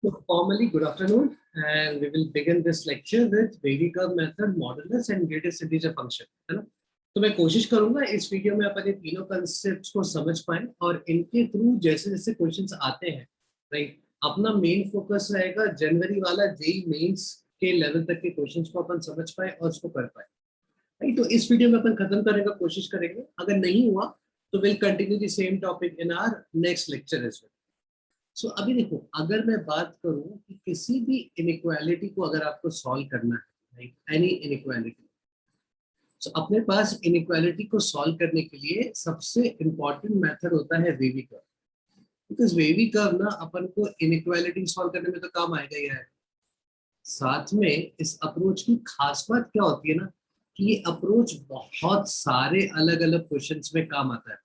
So formally, good afternoon, and we will begin this lecture with Wavy curve method, modulus, and greatest integer function. है ना? तो मैं कोशिश करूंगा इस वीडियो में अपन ये तीनों कंसेप्ट्स को समझ पाएं और इनके थ्रू जैसे जैसे क्वेश्चंस आते हैं, राइट, अपना मेन फोकस रहेगा जनवरी वाला जेई मेंस के लेवल तक के क्वेश्चंस को अपन समझ पाए और उसको कर पाए, राइट। तो इस वीडियो में अपन खत्म करने का कोशिश करेंगे, अगर नहीं हुआ तो will continue the same topic in our next lecture as well. So अभी देखो, अगर मैं बात करूं कि किसी भी इनइक्वालिटी को अगर आपको सॉल्व करना है, राइट, एनी इनइक्वालिटी, सो अपने पास इनइक्वालिटी को सॉल्व करने के लिए सबसे इंपॉर्टेंट मेथड होता है wavy curve. Because wavy curve ना अपन को इनइक्वालिटी सॉल्व करने में तो काम आएगा ही है। साथ में इस अप्रोच की खास बात क्या होती है ना, कि ये अप्रोच बहुत सारे अलग अलग क्वेश्चंस में काम आता है।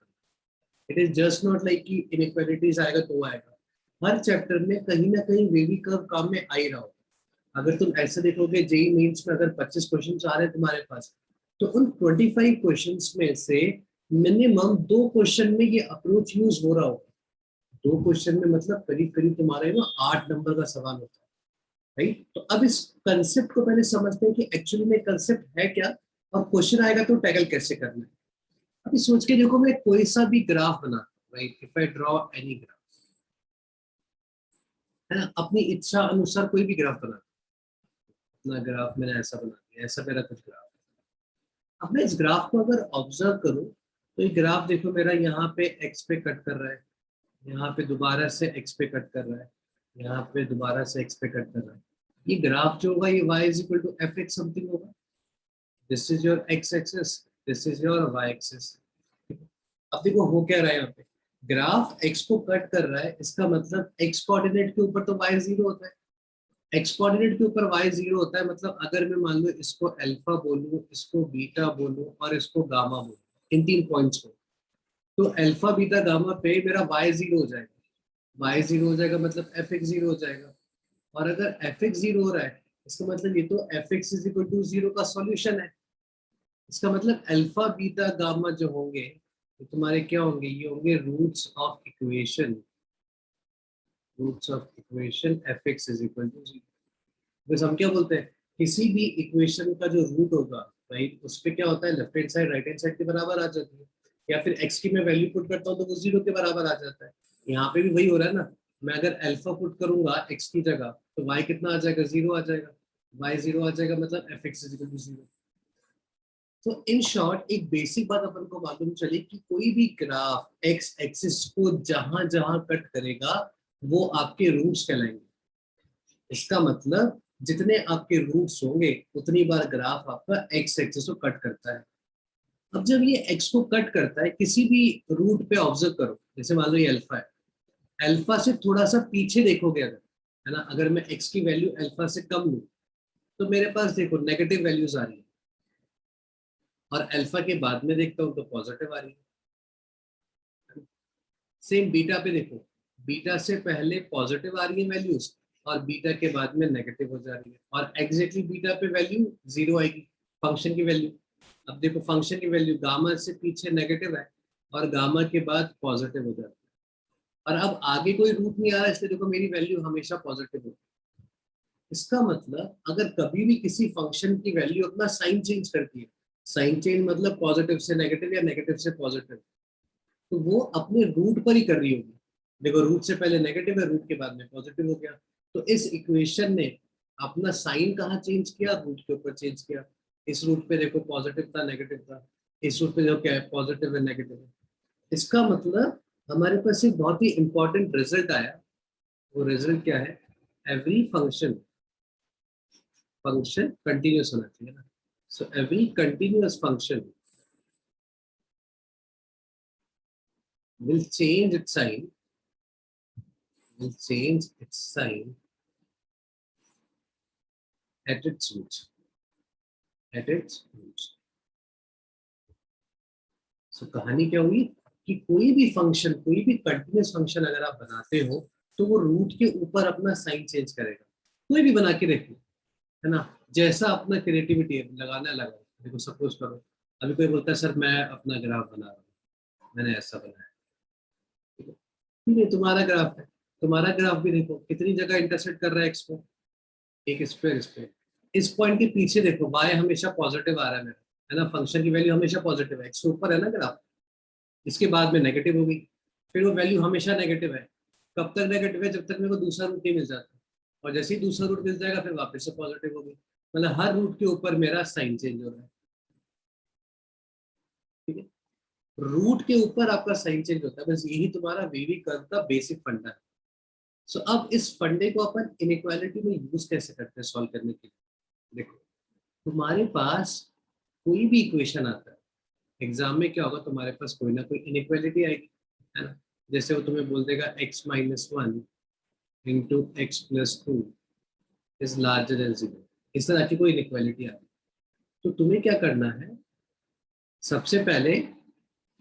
It is just not like कि इनइक्वालिटीज आएगा तो आएगा, हर चैप्टर में कहीं ना कहीं वेवी कर्व काम में आ ही रहा होगा। अगर तुम ऐसे देखोगे जेई मेंस में अगर 25 क्वेश्चन आ रहे हैं तुम्हारे पास, तो उन 25 क्वेश्चंस में से मिनिमम 2 क्वेश्चन में ये अप्रोच यूज हो रहा होगा। 2 क्वेश्चन में मतलब करीब करीब तुम्हारे ना 8 नंबर का सवाल होता है, राइट। तो अब इस कंसेप्ट को पहले समझते हैं कि एक्चुअली में कंसेप्ट है क्या और क्वेश्चन आएगा तो टैकल कैसे करना है। अभी सोच के देखो, मैं कोई सा भी ग्राफ बनाता हूँ, right, if I draw any graph, है ना, अपनी इच्छा अनुसार कोई भी ग्राफ बना, अपना ग्राफ मैंने ऐसा बना दिया, ऐसा मेरा कुछ ग्राफ है। अब मैं इस ग्राफ को अगर ऑब्जर्व करूं तो ये ग्राफ देखो मेरा यहाँ पे एक्स पे कट कर रहा है, यहाँ पे दोबारा से एक्स पे कट कर रहा है, यहाँ पे दोबारा से एक्स पे कट कर रहा है। ये ग्राफ जो होगा ये y is equal to F X something होगा। This is your X axis, this is your Y axis. अब देखो हो क्या रहा है, यहाँ पे ग्राफ x को कट कर रहा है, इसका मतलब x कोऑर्डिनेट के ऊपर तो y जीरो होता है, x कोऑर्डिनेट के ऊपर y जीरो होता है। मतलब अगर मैं मान लो इसको अल्फा बोलूं, इसको बीटा बोलूं और इसको गामा बोलूं, इन 3 पॉइंट्स को, तो अल्फा बीटा गामा पे मेरा y जीरो हो जाएगा। y जीरो हो जाएगा मतलब एफ एक्स जीरो हो जाएगा। और अगर एफ एक्स जीरो हो रहा है, इसका मतलब ये तो f x is equal to zero का सॉल्यूशन है। इसका मतलब अल्फा बीटा गामा जो होंगे तो तुम्हारे क्या होंगे, ये होंगे roots of equation, roots of equation f x is equal to zero. बस हम क्या बोलते हैं, किसी भी इक्वेशन का जो रूट होगा, राइट, उस पे क्या होता है, left hand side right hand side के बराबर आ जाती है, या फिर एक्स की मैं वैल्यू पुट करता हूँ तो वो जीरो के बराबर आ जाता है। यहाँ पे भी वही हो रहा है ना, मैं अगर अल्फा पुट करूंगा एक्स की जगह तो वाई कितना आ जाएगा, जीरो आ जाएगा। वाई जीरो आ जाएगा मतलब f x is equal to zero. तो इन शॉर्ट एक बेसिक बात अपन को मालूम चले कि कोई भी ग्राफ एक्स एक्सिस को जहां जहां कट करेगा वो आपके रूट्स कहलाएंगे। इसका मतलब जितने आपके रूट्स होंगे उतनी बार ग्राफ आपका एक्स एक्सिस को कट करता है। अब जब ये एक्स को कट करता है किसी भी रूट पे ऑब्जर्व करो, जैसे मान लो ये अल्फा है, अल्फा से थोड़ा सा पीछे देखोगे अगर, है ना, अगर मैं एक्स की वैल्यू अल्फा से कम लूं तो मेरे पास देखो नेगेटिव वैल्यूज आ रही है, और अल्फा के बाद में देखता हूँ तो पॉजिटिव आ रही है। सेम बीटा पे देखो, बीटा से पहले पॉजिटिव आ रही है वैल्यूज और बीटा के बाद में नेगेटिव हो जा रही है, और एग्जैक्टली बीटा पे वैल्यू जीरो आएगी, फंक्शन की वैल्यू। अब देखो फंक्शन की वैल्यू गामा से पीछे नेगेटिव है और गामा के बाद पॉजिटिव हो जाती है, और अब आगे कोई रूट नहीं आ रहा, इसलिए देखो मेरी वैल्यू हमेशा पॉजिटिव होगी। इसका मतलब अगर कभी भी किसी फंक्शन की वैल्यू अपना साइन चेंज करती है, साइन चेंज मतलब पॉजिटिव से नेगेटिव या नेगेटिव से पॉजिटिव, तो वो अपने रूट पर ही कर रही होगी। देखो रूट से पहले नेगेटिव है, रूट के बाद में पॉजिटिव हो गया, तो इस इक्वेशन ने अपना साइन कहाँ चेंज किया, रूट के ऊपर चेंज किया। इस रूट पे देखो पॉजिटिव था नेगेटिव था, इस रूट पे देखो क्या है, पॉजिटिव है नेगेटिव है। इसका मतलब हमारे पास एक बहुत ही इंपॉर्टेंट रिजल्ट आया। वो रिजल्ट क्या है, एवरी फंक्शन, फंक्शन कंटिन्यूअस होना चाहिए ना, so every continuous function will change its sign, will change its sign at its roots, at its roots. So कहानी क्या हुई कि कोई भी फंक्शन, कोई भी कंटिन्यूअस फंक्शन अगर आप बनाते हो तो वो रूट के ऊपर अपना साइन चेंज करेगा। कोई भी बना के देखो, है ना, जैसा अपना क्रिएटिविटी लगाना लगा। देखो सपोज करो अभी कोई बोलता है सर मैं अपना ग्राफ बना रहा हूँ, मैंने ऐसा बनाया, ठीक है, तुम्हारा ग्राफ है, तुम्हारा ग्राफ भी देखो कितनी जगह इंटरसेक्ट कर रहा है एक्स को, एक इस पे, इस पे, इस पॉइंट के पीछे देखो y हमेशा पॉजिटिव आ रहा है मेरा, है ना, फंक्शन की वैल्यू हमेशा पॉजिटिव है, एक्स के ऊपर है ना ग्राफ, इसके बाद में नेगेटिव होगी, फिर वो वैल्यू हमेशा नेगेटिव है। कब तक नेगेटिव है? जब तक मेरे को दूसरा रूट नहीं मिल जाता, और जैसे ही दूसरा रूट मिल जाएगा फिर वापस से पॉजिटिव होगी, मतलब हर रूट के ऊपर मेरा साइन चेंज हो रहा है, ठीक है, रूट के ऊपर आपका साइन चेंज होता है, बस यही तुम्हारा वीवी कर्व का बेसिक फंडा है। सो अब इस फंडे को अपन इनइक्वालिटी में यूज कैसे करते हैं सॉल्व करने के लिए? देखो, तुम्हारे पास कोई भी इक्वेशन आता है एग्जाम में, क्या होगा, तुम्हारे पास कोई ना कोई इनइक्वालिटी आएगी, है ना, जैसे वो तुम्हें बोल देगा x-1 into x+2 is larger than 0, इस तरह की कोई इनइक्वालिटी आ रही है, तो तुम्हें क्या करना है, सबसे पहले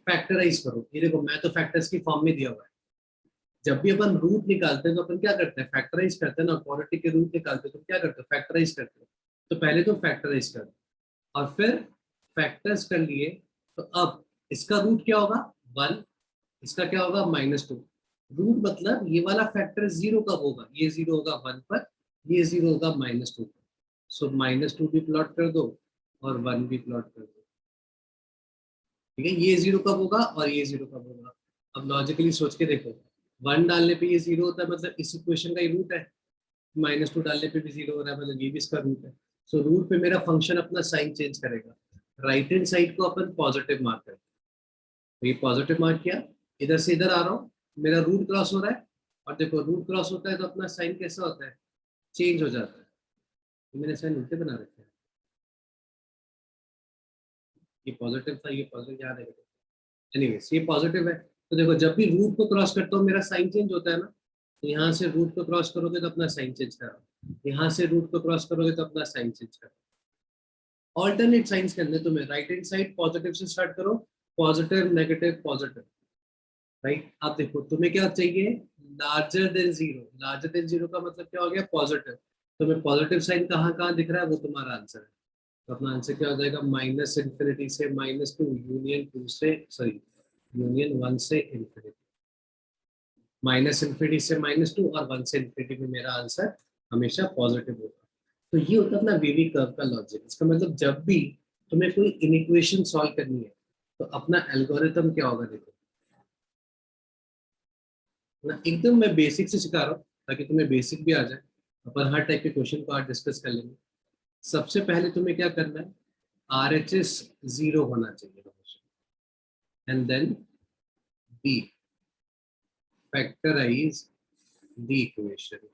फैक्टराइज करो। ये देखो मैं तो फैक्टर्स की फॉर्म में दिया हुआ है, जब भी अपन रूट निकालते हैं तो अपन क्या करते हैं, फैक्टराइज करते हैं ना, क्वाड्रेटिक के रूट निकालते हैं तो क्या करते हो, फैक्टराइज करते हो, तो पहले तो फैक्टराइज कर दो और फिर फैक्टर्स कर लिए, तो अब इसका रूट क्या होगा 1, इसका क्या होगा -2, रूट मतलब ये वाला फैक्टर 0 कब होगा, ये 0 होगा 1 पर, ये 0 होगा -2 पर, सो -2 भी प्लॉट कर दो और 1 भी प्लॉट कर दो, ठीक है, ये 0 कब होगा और ये 0 कब होगा। अब लॉजिकली सोच के देखो, 1 डालने पे ये 0 होता है, मतलब इस इक्वेशन का ही रूट है, -2 डालने पे भी 0 हो रहा है, मतलब ये भी इसका रूट है, सो रूट पे मेरा फंक्शन अपना साइन चेंज करेगा, राइट हैंड साइड को अपन पॉजिटिव मार्क करें, तो ये पॉजिटिव मार्क किया, इधर से इधर आ रहा हूँ, मेरा रूट क्रॉस हो रहा है, और देखो रूट क्रॉस होता है तो अपना साइन कैसा होता है, चेंज हो जाता है, तो मैंने साइन उल्टे बना रखे हैं, ये पॉजिटिव था, ये पॉजिटिव, यहाँ नेगेटिव, एनीवेज ये पॉजिटिव है, तो देखो जब भी रूट को क्रॉस करता हूँ मेरा साइन चेंज होता है ना, तो यहाँ से रूट को क्रॉस करोगे तो अपना साइन चेंज करो, यहाँ से रूट को क्रॉस करोगे तो अपना साइन चेंज करो, ऑल्टरनेट साइंस करने तुम्हें, राइट हैंड साइड पॉजिटिव से स्टार्ट करो, पॉजिटिव नेगेटिव पॉजिटिव, राइट। अब देखो तुम्हें क्या चाहिए, लार्जर देन 0, लार्जर देन 0 का मतलब क्या हो गया, पॉजिटिव, तुम्हें पॉजिटिव साइन कहाँ कहाँ दिख रहा है, वो तुम्हारा आंसर है, तो अपना आंसर क्या हो जाएगा, -∞ से -2 यूनियन 2 से, सॉरी यूनियन 1 से इन्फिनिटी, -∞ से -2 और 1 से इन्फिनिटी में मेरा आंसर हमेशा पॉजिटिव होगा। तो ये होता है अपना वीवी कर्व का लॉजिक, इसका मतलब जब भी तुम्हें कोई इनइक्वेशन सॉल्व करनी है तो अपना एल्गोरिथम क्या होगा, देखो ना, एकदम मैं बेसिक से सिखा रहा हूँ ताकि तुम्हें बेसिक भी आ जाए, अपन हर टाइप के क्वेश्चन को आज डिस्कस कर लेंगे। सबसे पहले तुम्हें क्या करना है, RHS 0 होना चाहिए हमेशा, and then be factorise the equation,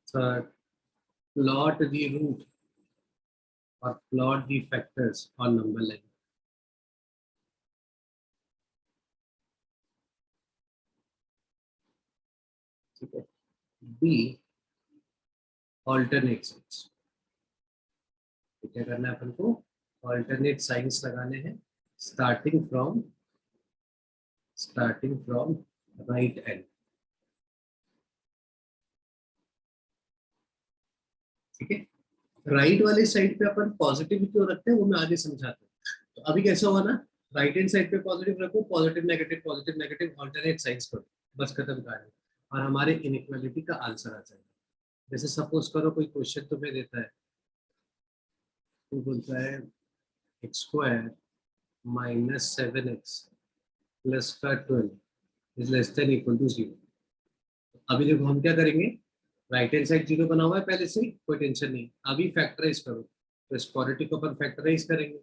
third plot the root और plot the factors on number line, ठीक है, बी ऑल्टरनेट साइंस, तो क्या करना है अपन को, ऑल्टरनेट साइंस लगाने हैं, स्टार्टिंग फ्रॉम राइट एंड, ठीक है, राइट वाले साइड पे अपन पॉजिटिव क्यों रखते हैं वो मैं आगे समझाता हूँ, तो अभी कैसा हुआ ना, राइट हैंड साइड पे पॉजिटिव रखो, पॉजिटिव नेगेटिव ऑल्टरनेट साइंस करो, बस खत्म कहानी, और हमारे इनइक्वालिटी का आंसर आ जाएगा। जैसे सपोज करो कोई क्वेश्चन तुम्हें देता है, वो बोलता है x² -7x प्लस का 12 is less than equal to 0। अभी देखो हम क्या करेंगे, राइट हैंड साइड 0 बना हुआ है पहले से, कोई टेंशन नहीं, अभी फैक्टराइज करो, तो इस क्वाड्रेटिक को अपन फैक्टराइज करेंगे,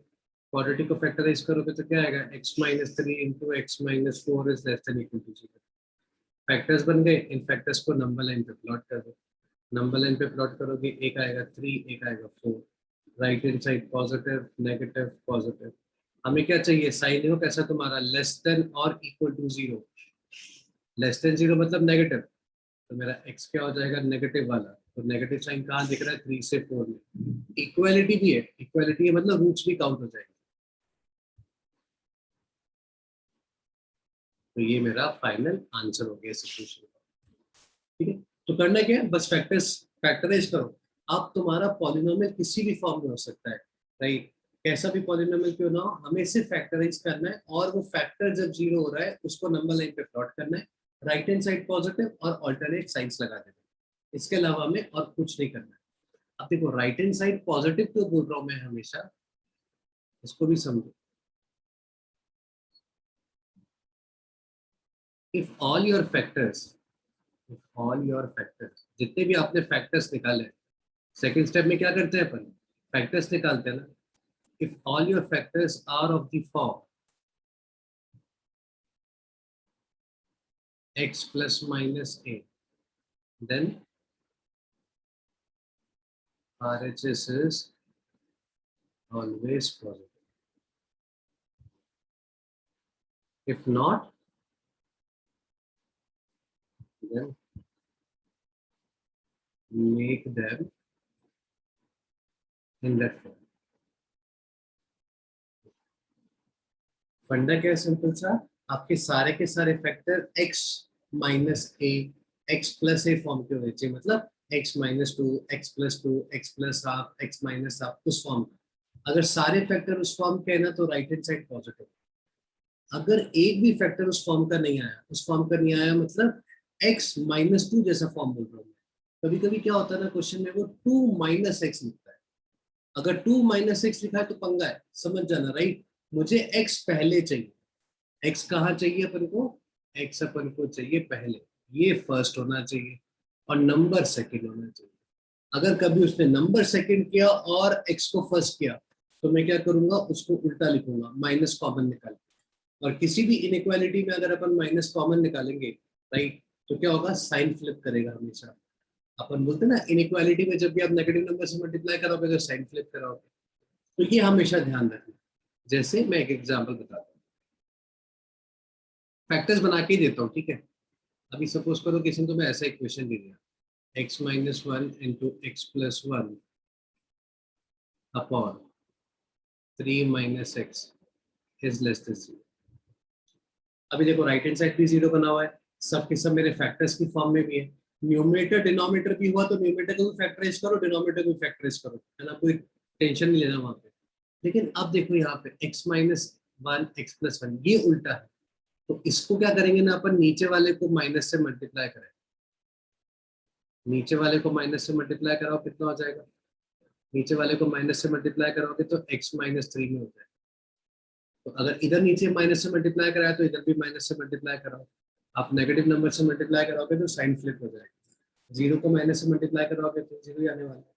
क्वाड्रेटिक को फैक्टराइज करोगे तो क्या आएगा, x-3 into x-4 is less than equal to 0, factors बन गए, इन फैक्टर्स को नंबर लाइन पे प्लॉट कर दो, नंबर लाइन पे प्लॉट करोगे, एक आएगा 3, एक आएगा 4, right hand side positive negative positive, हमें क्या चाहिए, साइन हो कैसा तुम्हारा, लेस देन और इक्वल टू 0, लेस देन 0 मतलब नेगेटिव, तो मेरा x क्या हो जाएगा, नेगेटिव वाला, तो नेगेटिव साइन कहाँ दिख रहा है, 3 से 4 में, इक्वालिटी भी है, इक्वालिटी है मतलब रूट्स भी काउंट हो जाएंगे, तो ये मेरा फाइनल आंसर हो गया सिचुएशन का, ठीक है। तो करना क्या है, बस फैक्टराइज करो, अब तुम्हारा पॉलिनोमियल किसी भी फॉर्म में हो सकता है, राइट, कैसा भी पॉलिनोमियल क्यों ना हो, हमें सिर्फ फैक्टराइज करना है और वो फैक्टर जब जीरो हो रहा है उसको नंबर लाइन पे प्लॉट करना है, राइट हैंड साइड पॉजिटिव और ऑल्टरनेट साइंस लगा देना है। इसके अलावा हमें और कुछ नहीं करना है। अब देखो राइट हैंड साइड पॉजिटिव क्यों बोल रहा हूँ मैं हमेशा, इसको भी समझो। If all your factors, if all your factors, जितने भी आपने फैक्टर्स निकाले, सेकंड स्टेप में क्या करते हैं अपन, फैक्टर्स निकालते हैं ना। If all your factors are of the form x plus minus a, then RHS is always positive. If not, then make them in that form. फंडा क्या है, सिंपल सा, आपके सारे के सारे फैक्टर x माइनस ए, x प्लस ए form के होने चाहिए, मतलब x minus two, x plus to, x plus half, x minus half, उस फॉर्म का। अगर सारे फैक्टर उस फॉर्म के है ना तो राइट हैंड साइड पॉजिटिव। अगर एक भी फैक्टर उस फॉर्म का नहीं आया, उस फॉर्म का नहीं आया मतलब x माइनस टू जैसा फॉर्म बोल रहा हूँ। कभी कभी क्या होता है ना क्वेश्चन में, वो टू माइनस एक्स लिखता है। अगर टू माइनस एक्स लिखा है तो पंगा है, समझ जाना, राइट। मुझे x पहले चाहिए। x कहाँ चाहिए अपन को, x अपन को चाहिए पहले, ये फर्स्ट होना चाहिए और नंबर सेकंड होना चाहिए। अगर कभी उसने नंबर सेकंड किया और x को फर्स्ट किया तो मैं क्या करूंगा, उसको उल्टा लिखूंगा, माइनस कॉमन निकाल। और किसी भी इनइक्वालिटी में अगर अपन माइनस कॉमन निकालेंगे, राइट, तो क्या होगा, साइन फ्लिप करेगा हमेशा। अपन बोलते हैं ना इनइक्वालिटी में जब भी आप नेगेटिव नंबर से मल्टीप्लाई करोगे तो साइन फ्लिप कराओगे। तो ये हमेशा ध्यान रखना। जैसे मैं एक एग्जांपल बताता हूँ, फैक्टर्स बना के ही देता हूँ, ठीक है। अभी सपोज करो किसी ने तुम्हें ऐसा इक्वेशन दे दिया, x minus one into x plus one upon three minus x is less than zero. अभी देखो राइट हैंड साइड भी जीरो बना हुआ है, सब के सब मेरे फैक्टर्स की फॉर्म में भी है। न्यूमरेटर डिनोमिनेटर भी हुआ तो न्यूमरेटर को भी फैक्टराइज करो, डिनोमिनेटर को भी फैक्टराइज करो, है ना, कोई टेंशन नहीं लेना वहां पे। लेकिन अब देखो यहाँ पे x minus one x plus one ये उल्टा है, तो इसको क्या करेंगे ना, अपन नीचे वाले को माइनस से मल्टीप्लाई करें। नीचे वाले को माइनस से मल्टीप्लाई कराओ कितना हो जाएगा, नीचे वाले को माइनस से मल्टीप्लाई करोगे तो x माइनस थ्री में हो जाएगा। तो अगर इधर नीचे माइनस से मल्टीप्लाई कराया तो इधर भी माइनस से मल्टीप्लाई कराओ। आप नेगेटिव नंबर से मल्टीप्लाई कराओगे तो साइन फ्लिप हो जाएगा। जीरो को माइनस से मल्टीप्लाई कराओगे तो जीरो ही आने वाला है।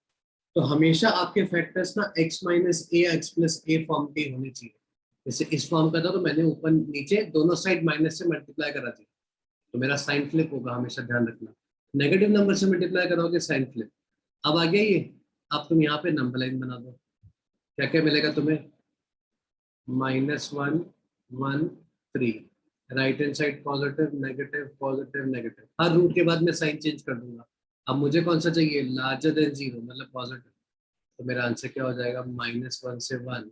तो हमेशा आपके फैक्टर्स ना x माइनस ए एक्स प्लस ए फॉर्म के होने चाहिए। जैसे इस फॉर्म का था तो मैंने ऊपर नीचे दोनों साइड माइनस से मल्टीप्लाई करा दी, तो मेरा साइन फ्लिप होगा, हमेशा ध्यान रखना। नेगेटिव नंबर से मल्टीप्लाई करोगे साइन फ्लिप। अब आ गया ये, अब तुम यहाँ पे नंबर लाइन बना दो, क्या क्या मिलेगा तुम्हें, minus one one three, right hand side positive negative positive negative, हर रूट के बाद मैं साइन चेंज कर दूंगा। अब मुझे कौन सा चाहिए, लार्जर देन जीरो मतलब पॉजिटिव, तो मेरा आंसर क्या हो जाएगा, माइनस वन से वन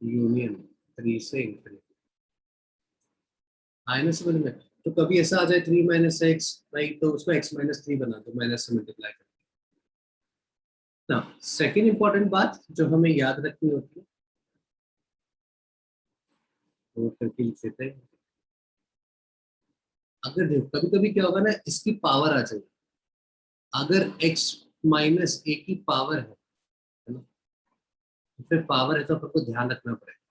यूनियन थ्री से इंफिनिटी। माइनस समझ में, तो कभी ऐसा आ जाए थ्री माइनस एक्स, राइट, तो उसको एक्स माइनस थ्री बना दो, माइनस से मल्टीप्लाई कर ना। सेकेंड इंपॉर्टेंट बात जो हमें याद रखनी होती है, वो करके लिख लेते हैं। अगर देखो कभी कभी क्या होगा ना, इसकी पावर आ जाएगी। अगर x माइनस ए की पावर है ना, तो फिर पावर है तो आपको ध्यान रखना पड़ेगा।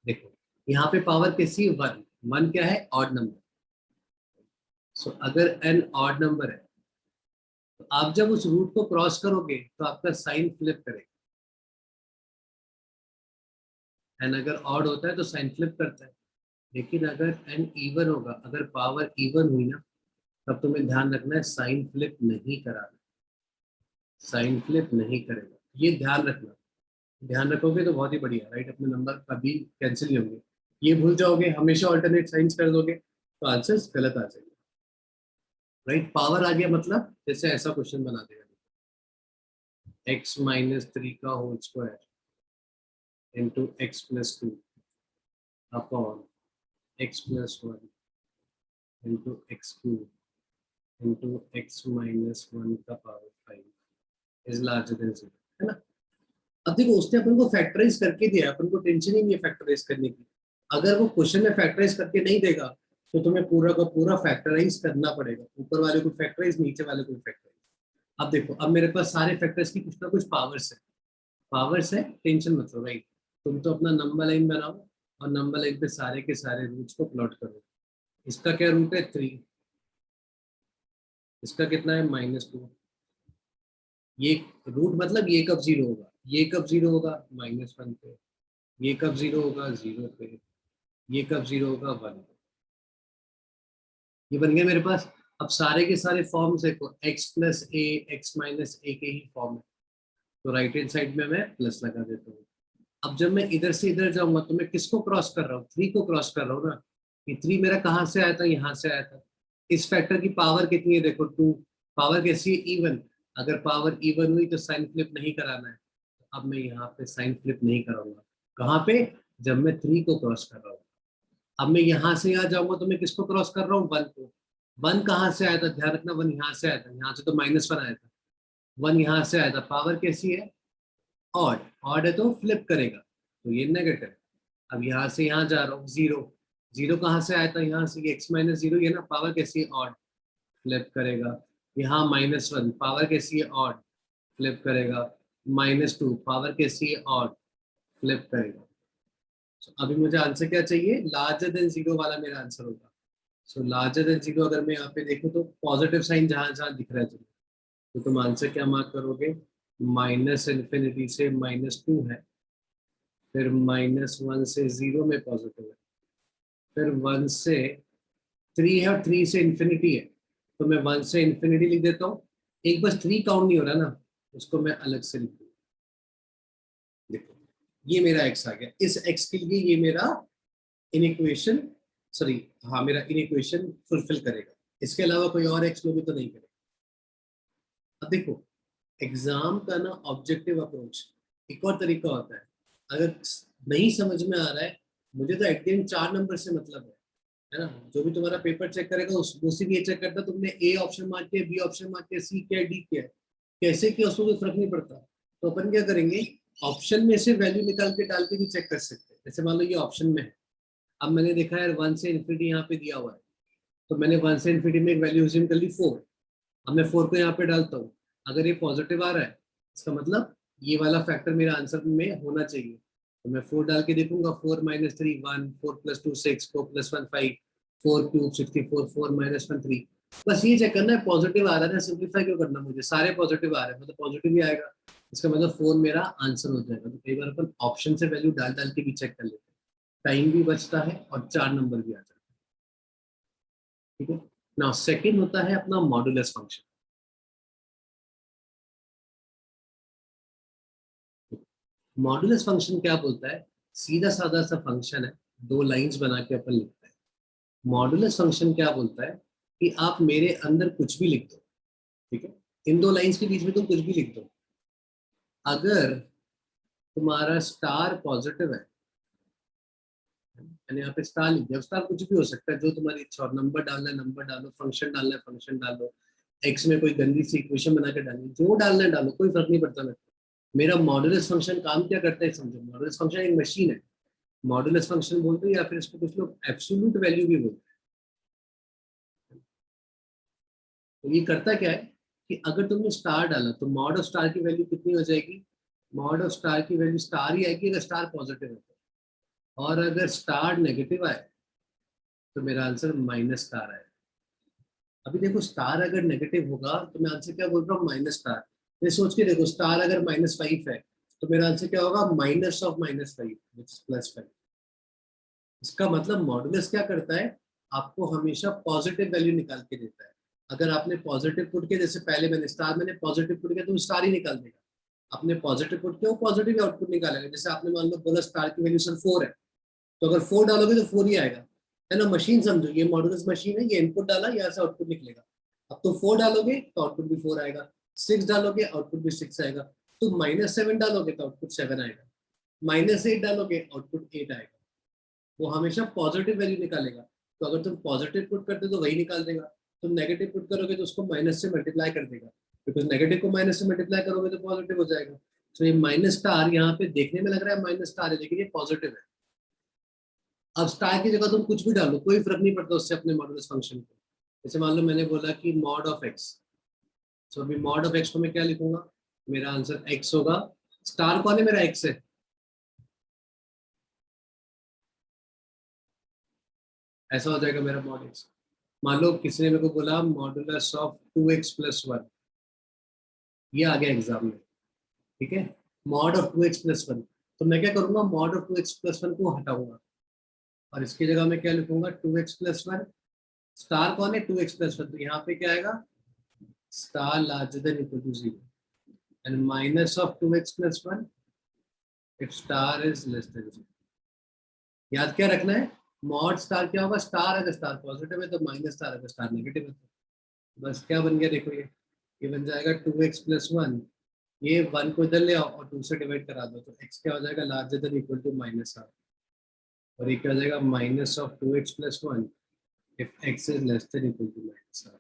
देखो यहाँ पे पावर कैसी है, वन, वन क्या है, ऑड नंबर। सो अगर n ऑड नंबर है तो आप जब उस रूट को क्रॉस करोगे तो आपका साइन फ्लिप करेगा। एन अगर ऑड होता है तो साइन फ्लिप करता है। लेकिन अगर n इवन होगा, अगर पावर इवन हुई ना, तब तुम्हें ध्यान रखना है साइन फ्लिप नहीं कराना, साइन फ्लिप नहीं करेगा, ये ध्यान रखना। ध्यान रखोगे तो बहुत ही बढ़िया, राइट, अपने नंबर कभी कैंसिल नहीं होंगे। ये भूल जाओगे, हमेशा ऑल्टरनेट साइंस कर दोगे तो आंसर्स गलत आ जाएंगे, राइट। पावर आ गया मतलब जैसे ऐसा क्वेश्चन बना देगा, एक्स माइनस थ्री का whole square into x plus two upon x plus one into x cube into x minus one का power five is larger than zero, है ना। अब देखो उसने अपन को फैक्टराइज करके दिया, अपन को टेंशन ही नहीं है फैक्टराइज करने की। अगर वो क्वेश्चन में फैक्टराइज करके नहीं देगा तो तुम्हें पूरा का पूरा फैक्टराइज करना पड़ेगा, ऊपर वाले को फैक्टराइज, नीचे वाले को फैक्टराइज। अब देखो अब मेरे पास सारे फैक्टर्स की कुछ ना कुछ पावर्स है, पावर्स है, टेंशन मत लो राइट। तुम तो अपना नंबर लाइन बनाओ और नंबर लाइन पे सारे के सारे रूट्स को प्लॉट करो। इसका क्या रूट है 3, इसका कितना है -2। ये रूट मतलब ये कब जीरो होगा, ये कब जीरो होगा -1 पे, ये कब जीरो होगा 0 पे, ये कब जीरो होगा 1 पे। ये बन गया मेरे पास। अब सारे के सारे फॉर्म्स देखो x प्लस ए एक्स माइनस ए के ही फॉर्म है, तो राइट हैंड साइड में मैं प्लस लगा देता हूँ। अब जब मैं इधर से इधर जाऊंगा तो मैं किसको क्रॉस कर रहा हूँ, 3 को क्रॉस कर रहा हूँ ना। ये 3 मेरा कहाँ से आया था, यहाँ से आया था। इस फैक्टर की पावर कितनी है देखो 2, पावर कैसी है इवन। अगर पावर इवन हुई तो साइन फ्लिप नहीं कराना है, तो अब मैं यहाँ पे साइन फ्लिप नहीं कराऊंगा। कहाँ पे, जब मैं 3 को क्रॉस कर रहा हूँ। अब मैं यहाँ से यहाँ जाऊंगा तो मैं किसको क्रॉस कर रहा हूँ, 1 को। 1 कहाँ से आया था, ध्यान रखना 1 यहाँ से आया था, यहाँ से तो -1 आया था। 1 यहाँ से आया था, पावर कैसी है ऑड, ऑड है तो फ्लिप करेगा, तो ये नेगेटिव। अब यहाँ से यहाँ जा रहा हूँ 0, 0 कहाँ से आया था, यहाँ से x -0, ये ना पावर कैसी है ऑड, फ्लिप करेगा। यहाँ -1 पावर कैसी है ऑड, फ्लिप करेगा। -2 पावर कैसी है ऑड, फ्लिप करेगा। So, अभी मुझे आंसर क्या चाहिए, लार्जर देन 0 वाला मेरा आंसर होगा। सो लार्जर देन 0 अगर मैं यहाँ पे देखूँ तो पॉजिटिव साइन जहां जहां दिख रहा है तुम्हें, तो तुम आंसर क्या मार्क करोगे, -∞ से -2 है, फिर -1 से 0 में पॉजिटिव है, फिर 1 से 3 है और 3 से इंफिनिटी है, तो मैं 1 से इंफिनिटी लिख देता हूँ। एक बस 3 काउंट नहीं हो रहा ना, उसको मैं अलग से लिख दूँ। देखो ये मेरा x आ गया, इस x के लिए ये मेरा इन इक्वेशन, सॉरी हाँ मेरा इन इक्वेशन फुलफिल करेगा। इसके अलावा कोई और x लोगे तो नहीं करेगा। अब देखो एग्जाम का ना ऑब्जेक्टिव अप्रोच एक और तरीका होता है। अगर नहीं समझ में आ रहा है, मुझे तो एट द एंड 4 नंबर से मतलब है ना। जो भी तुम्हारा पेपर चेक करेगा वो सिर्फ ये चेक करता तुमने ए ऑप्शन मार्क किया, बी ऑप्शन मार्क किया, सी किया, डी किया, कैसे किया उसको कोई फर्क नहीं पड़ता। तो अपन क्या करेंगे, ऑप्शन में से वैल्यू निकाल के डाल के भी चेक कर सकते हैं। जैसे मान लो ये ऑप्शन में है, अब मैंने देखा यार 1 से इन्फिनिटी यहाँ पे दिया हुआ है, तो मैंने 1 से इन्फिनिटी में एक वैल्यू अज्यूम कर ली 4। अब मैं 4 को यहाँ पे डालता हूँ, अगर ये पॉजिटिव आ रहा है इसका मतलब ये वाला फैक्टर मेरा आंसर में होना चाहिए। तो मैं 4 डाल के देखूंगा, 4 - 3 1, 4 + 2 6, 4 + 1 5, 4 क्यूब 64, 4 - 1 3। बस ये चेक करना है पॉजिटिव आ रहा है ना, सिंप्लीफाई क्यों करना, मुझे सारे पॉजिटिव आ रहे हैं मतलब पॉजिटिव ही आएगा, इसका मतलब 4 मेरा आंसर हो जाएगा। तो कई बार अपन ऑप्शन से वैल्यू डाल डाल के भी चेक कर लेते हैं, टाइम भी बचता है और 4 नंबर भी आ जाता है। ठीक है ना। सेकेंड होता है अपना मॉडुलस फंक्शन। मॉडुलस फंक्शन क्या बोलता है, सीधा साधा सा फंक्शन है, 2 लाइंस बना के अपन लिखते हैं। मॉडुलस फंक्शन क्या बोलता है कि आप मेरे अंदर कुछ भी लिख दो, ठीक है, इन 2 लाइंस के बीच में तुम कुछ भी लिख दो, अगर तुम्हारा स्टार पॉजिटिव है, मैंने यहाँ पे स्टार लिख दिया, स्टार कुछ भी हो सकता है जो तुम्हारी इच्छा हो, नंबर डालना है नंबर डालो, फंक्शन डालना है फंक्शन डालो, एक्स में कोई गंदी सी इक्वेशन बना के डालनी, जो डालना है डालो, कोई फर्क नहीं पड़ता मेरे को। मेरा मॉडुलस फंक्शन काम क्या करता है समझो, मॉडुलस फंक्शन एक मशीन है, मॉडुलस फंक्शन बोलते हैं या फिर इसको कुछ लोग एब्सोल्यूट वैल्यू भी बोलते हैं। तो ये करता क्या है कि अगर तुमने स्टार डाला तो मॉड ऑफ स्टार की वैल्यू कितनी हो जाएगी, मॉड ऑफ स्टार की वैल्यू स्टार ही आएगी अगर स्टार पॉजिटिव है तो। और अगर स्टार नेगेटिव आए तो मेरा आंसर माइनस स्टार आएगा। अभी देखो स्टार अगर नेगेटिव होगा तो मैं आंसर क्या बोल रहा हूँ, माइनस स्टार। ये सोच के देखो स्टार अगर -5 है तो मेरा आंसर क्या होगा, माइनस ऑफ -5 विच इज +5। इसका मतलब मॉडुलस क्या करता है, आपको हमेशा पॉजिटिव वैल्यू निकाल के देता है। अगर आपने पॉजिटिव पुट किया, जैसे पहले मैंने स्टार मैंने पॉजिटिव पुट किया तो स्टार ही निकाल देगा। आपने पॉजिटिव पुट किया वो पॉजिटिव आउटपुट निकालेगा। जैसे आपने मान लो बोला स्टार की वैल्यू सर 4 है, तो अगर 4 डालोगे तो 4 ही आएगा, है ना। मशीन समझो, ये मॉडुलस मशीन है, ये इनपुट डाला यहाँ से आउटपुट निकलेगा। अब तो 4 डालोगे तो आउटपुट भी 4 आएगा, 6 डालोगे आउटपुट भी 6 आएगा, तो -7 डालोगे तो आउटपुट 7 आएगा, -8 डालोगे आउटपुट 8 आएगा। वो हमेशा पॉजिटिव वैल्यू निकालेगा। तो अगर तुम पॉजिटिव पुट करते हो तो वही निकाल देगा, तुम नेगेटिव पुट करोगे तो उसको माइनस से मल्टीप्लाई कर देगा, बिकॉज नेगेटिव को माइनस से मल्टीप्लाई करोगे तो पॉजिटिव हो जाएगा। तो ये माइनस स्टार यहाँ पे देखने में लग रहा है माइनस स्टार है, लेकिन ये पॉजिटिव है। अब स्टार की जगह तुम कुछ भी डालो, कोई फर्क नहीं पड़ता उससे अपने मॉडुलस फंक्शन को। जैसे मान लो मैंने बोला कि मॉड ऑफ एक्स, तो अभी मॉड ऑफ एक्स को मैं क्या लिखूंगा, मेरा आंसर एक्स होगा। स्टार कौन है, मेरा एक्स है। ऐसा हो जाएगा मेरा मॉड एक्स। मान लो किसी ने मेरे को बोला मॉडुलस ऑफ 2x+1, ये आ गया एग्जाम में, ठीक है। मॉड ऑफ 2x+1, तो मैं क्या करूंगा, मॉड ऑफ 2x+1 को हटाऊंगा और इसकी जगह मैं क्या लिखूंगा, 2x+1। स्टार कौन है, 2x+1, तो यहाँ पे क्या आएगा, star larger than equal to 0 and minus of 2x+1 if star is less than 0। याद क्या रखना है, मॉड स्टार क्या होगा, स्टार अगर स्टार पॉजिटिव है तो माइनस स्टार अगर स्टार नेगेटिव है तो बस क्या बन गया, देखो ये बन जाएगा 2x+1। ये 1 को इधर ले आओ और 2 से डिवाइड करा दो, तो x क्या हो जाएगा, larger than equal to minus r. और ये क्या हो जाएगा, minus of 2x+1 if x is less than equal to minus r.